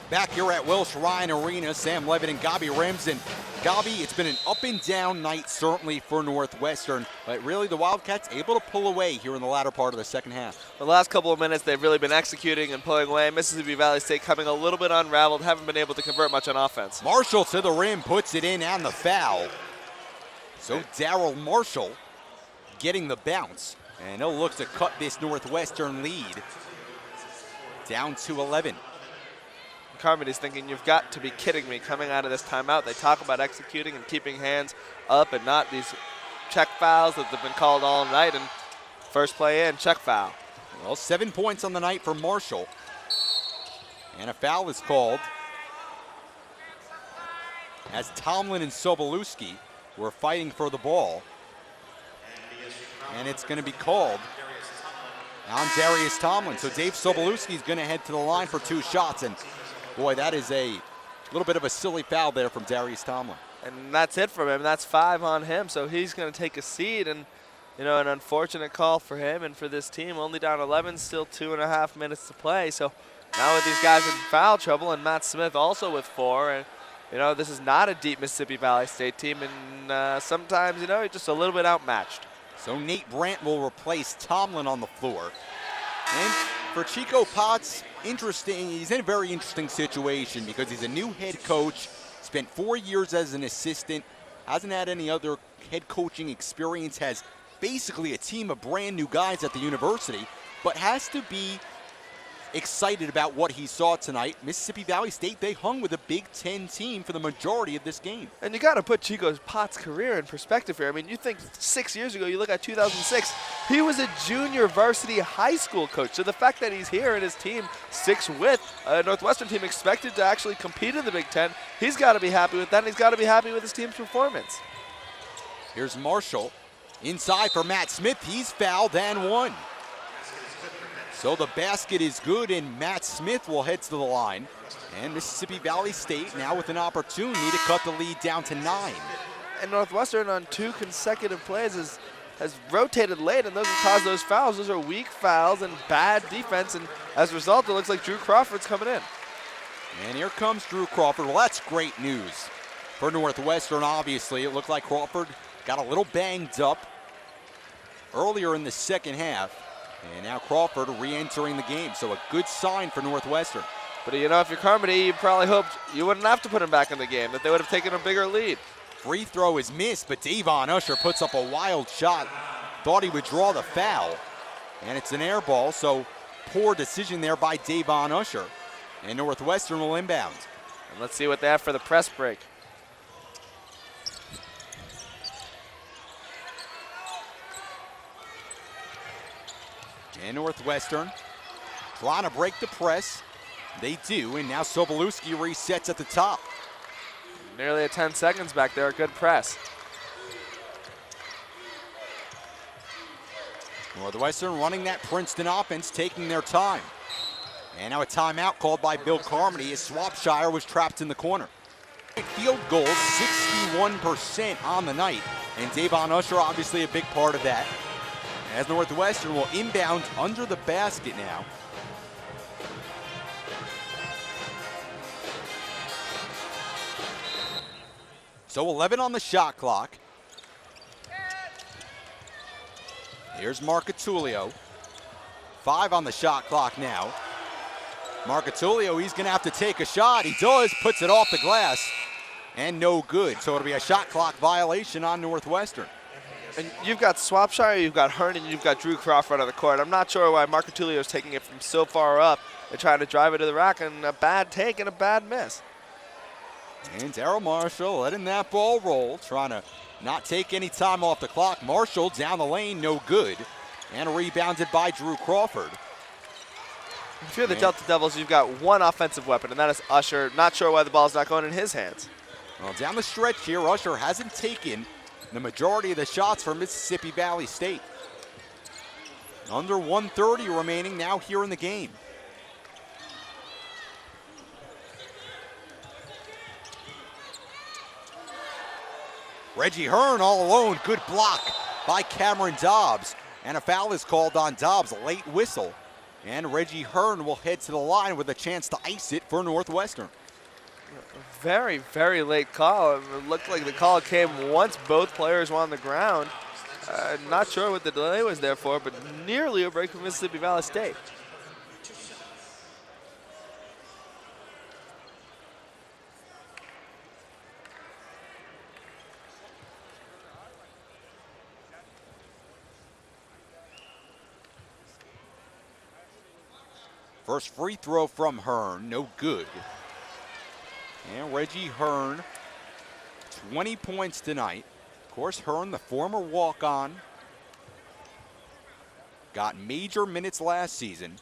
back here at Welsh Ryan Arena. Sam Levitt and Gabi Ramsden. Gabi, it's been an up and down night certainly for Northwestern, but really the Wildcats able to pull away here in the latter part of the second half. The last couple of minutes they've really been executing and pulling away. Mississippi Valley State coming a little bit unraveled, haven't been able to convert much on offense. Marshall to the rim, puts it in and the foul. So Darryl Marshall getting the bounce, and he'll look to cut this Northwestern lead down to 11. Carmody's thinking, you've got to be kidding me coming out of this timeout. They talk about executing and keeping hands up and not these check fouls that have been called all night, and first play in, check foul. Well, 7 points on the night for Marshall. And a foul is called as Tomlin and Sobolewski were fighting for the ball. And it's going to be called on Darius Tomlin. So Dave Sobolewski is going to head to the line for 2 shots, and boy, that is a little bit of a silly foul there from Darius Tomlin. And that's it from him. That's 5 on him, so he's going to take a seat. And, you know, an unfortunate call for him and for this team. Only down 11, still 2.5 minutes to play. So now with these guys in foul trouble, and Matt Smith also with 4. And, you know, this is not a deep Mississippi Valley State team. And sometimes, you know, just a little bit outmatched. So Nate Brandt will replace Tomlin on the floor. And for Chico Potts, interesting. He's in a very interesting situation because he's a new head coach, spent 4 years as an assistant, hasn't had any other head coaching experience, has basically a team of brand new guys at the university, but has to be excited about what he saw tonight. Mississippi Valley State, they hung with a Big Ten team for the majority of this game. And you got to put Chico Potts' career in perspective here. I mean, you think 6 years ago, you look at 2006, he was a junior varsity high school coach. So the fact that he's here and his team sticks with a Northwestern team expected to actually compete in the Big Ten, he's got to be happy with that, and he's got to be happy with his team's performance. Here's Marshall inside for Matt Smith. He's fouled and 1. So the basket is good, and Matt Smith will head to the line. And Mississippi Valley State now with an opportunity to cut the lead down to 9. And Northwestern on 2 consecutive plays has rotated late, and those have caused those fouls. Those are weak fouls and bad defense, and as a result, it looks like Drew Crawford's coming in. And here comes Drew Crawford. Well, that's great news for Northwestern, obviously. It looked like Crawford got a little banged up earlier in the second half. And now Crawford re-entering the game, so a good sign for Northwestern. But, you know, if you're Carmody, you probably hoped you wouldn't have to put him back in the game, that they would have taken a bigger lead. Free throw is missed, but Davon Usher puts up a wild shot. Thought he would draw the foul, and it's an air ball, so poor decision there by Davon Usher. And Northwestern will inbound. And let's see what they have for the press break. And Northwestern trying to break the press. They do, and now Sobolewski resets at the top. Nearly 10 seconds back there, a good press. Northwestern running that Princeton offense, taking their time. And now a timeout called by Bill Carmody as Swopshire was trapped in the corner. Field goals, 61% on the night, and Davon Usher obviously a big part of that. As Northwestern will inbound under the basket now. So 11 on the shot clock. Here's Marcatulio. 5 on the shot clock now. Marcatulio, he's going to have to take a shot. He does, puts it off the glass, and no good. So it'll be a shot clock violation on Northwestern. And you've got Swopshire, you've got Hearn, and you've got Drew Crawford on the court. I'm not sure why Marcatulio is taking it from so far up and trying to drive it to the rack, and a bad take and a bad miss. And Darryl Marshall letting that ball roll, trying to not take any time off the clock. Marshall down the lane, no good. And rebounded by Drew Crawford. If you're the Delta Devils, you've got one offensive weapon, and that is Usher. Not sure why the ball's not going in his hands. Well, down the stretch here, Usher hasn't taken the majority of the shots for Mississippi Valley State. Under 1:30 remaining now here in the game. Reggie Hearn all alone, good block by Cameron Dobbs. And a foul is called on Dobbs, a late whistle. And Reggie Hearn will head to the line with a chance to ice it for Northwestern. Very, very late call. It looked like the call came once both players were on the ground. Not sure what the delay was there for, but nearly a break for Mississippi Valley State. First free throw from Hearn, no good. And Reggie Hearn, 20 points tonight. Of course, Hearn, the former walk-on, got major minutes last season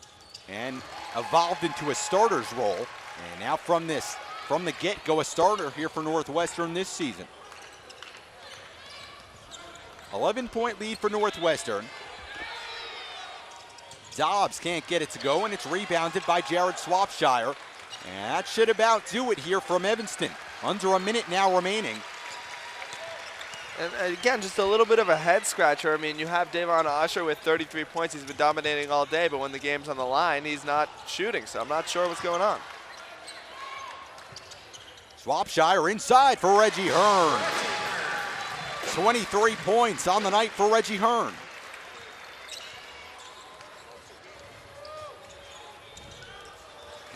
and evolved into a starter's role. And now from the get-go, a starter here for Northwestern this season. 11-point lead for Northwestern. Dobbs can't get it to go, and it's rebounded by Jared Swopshire. And that should about do it here from Evanston. Under a minute now remaining. And again, just a little bit of a head scratcher. I mean, you have Davon Usher with 33 points. He's been dominating all day, but when the game's on the line, he's not shooting. So I'm not sure what's going on. Swopshire inside for Reggie Hearn. 23 points on the night for Reggie Hearn.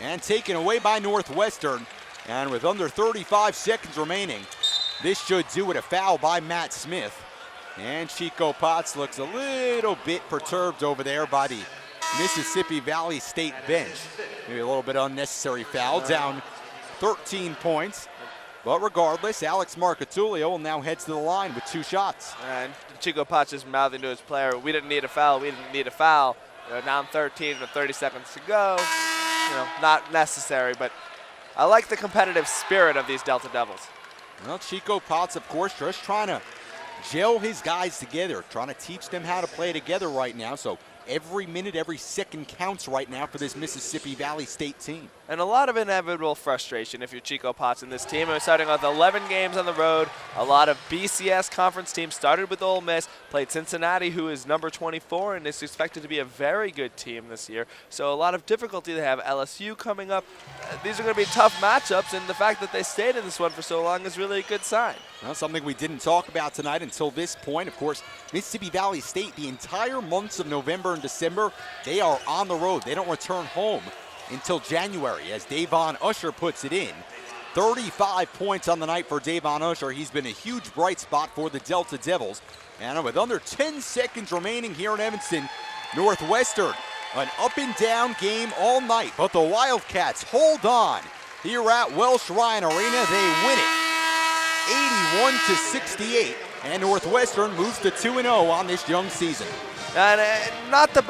And taken away by Northwestern. And with under 35 seconds remaining, this should do it. A foul by Matt Smith. And Chico Potts looks a little bit perturbed over there by the Mississippi Valley State bench. Maybe a little bit unnecessary foul, down 13 points. But regardless, Alex Marcatulio will now head to the line with 2 shots. And Chico Potts is mouthing to his player, we didn't need a foul, we didn't need a foul. Down 13 with 30 seconds to go. Not necessary, but I like the competitive spirit of these Delta Devils. Well, Chico Potts, of course, just trying to gel his guys together, trying to teach them how to play together right now. So every minute, every second counts right now for this Mississippi Valley State team. And a lot of inevitable frustration if you're Chico Potts in this team. We're starting with 11 games on the road. A lot of BCS conference teams started with Ole Miss, played Cincinnati, who is number 24, and is expected to be a very good team this year. So a lot of difficulty. They have LSU coming up. These are going to be tough matchups, and the fact that they stayed in this one for so long is really a good sign. Well, something we didn't talk about tonight until this point. Of course, Mississippi Valley State, the entire months of November and December, they are on the road. They don't return home until January, as Davon Usher puts it in. 35 points on the night for Davon Usher. He's been a huge bright spot for the Delta Devils. And with under 10 seconds remaining here in Evanston, Northwestern, an up and down game all night. But the Wildcats hold on here at Welsh Ryan Arena. They win it 81-68. And Northwestern moves to 2-0 on this young season. And not the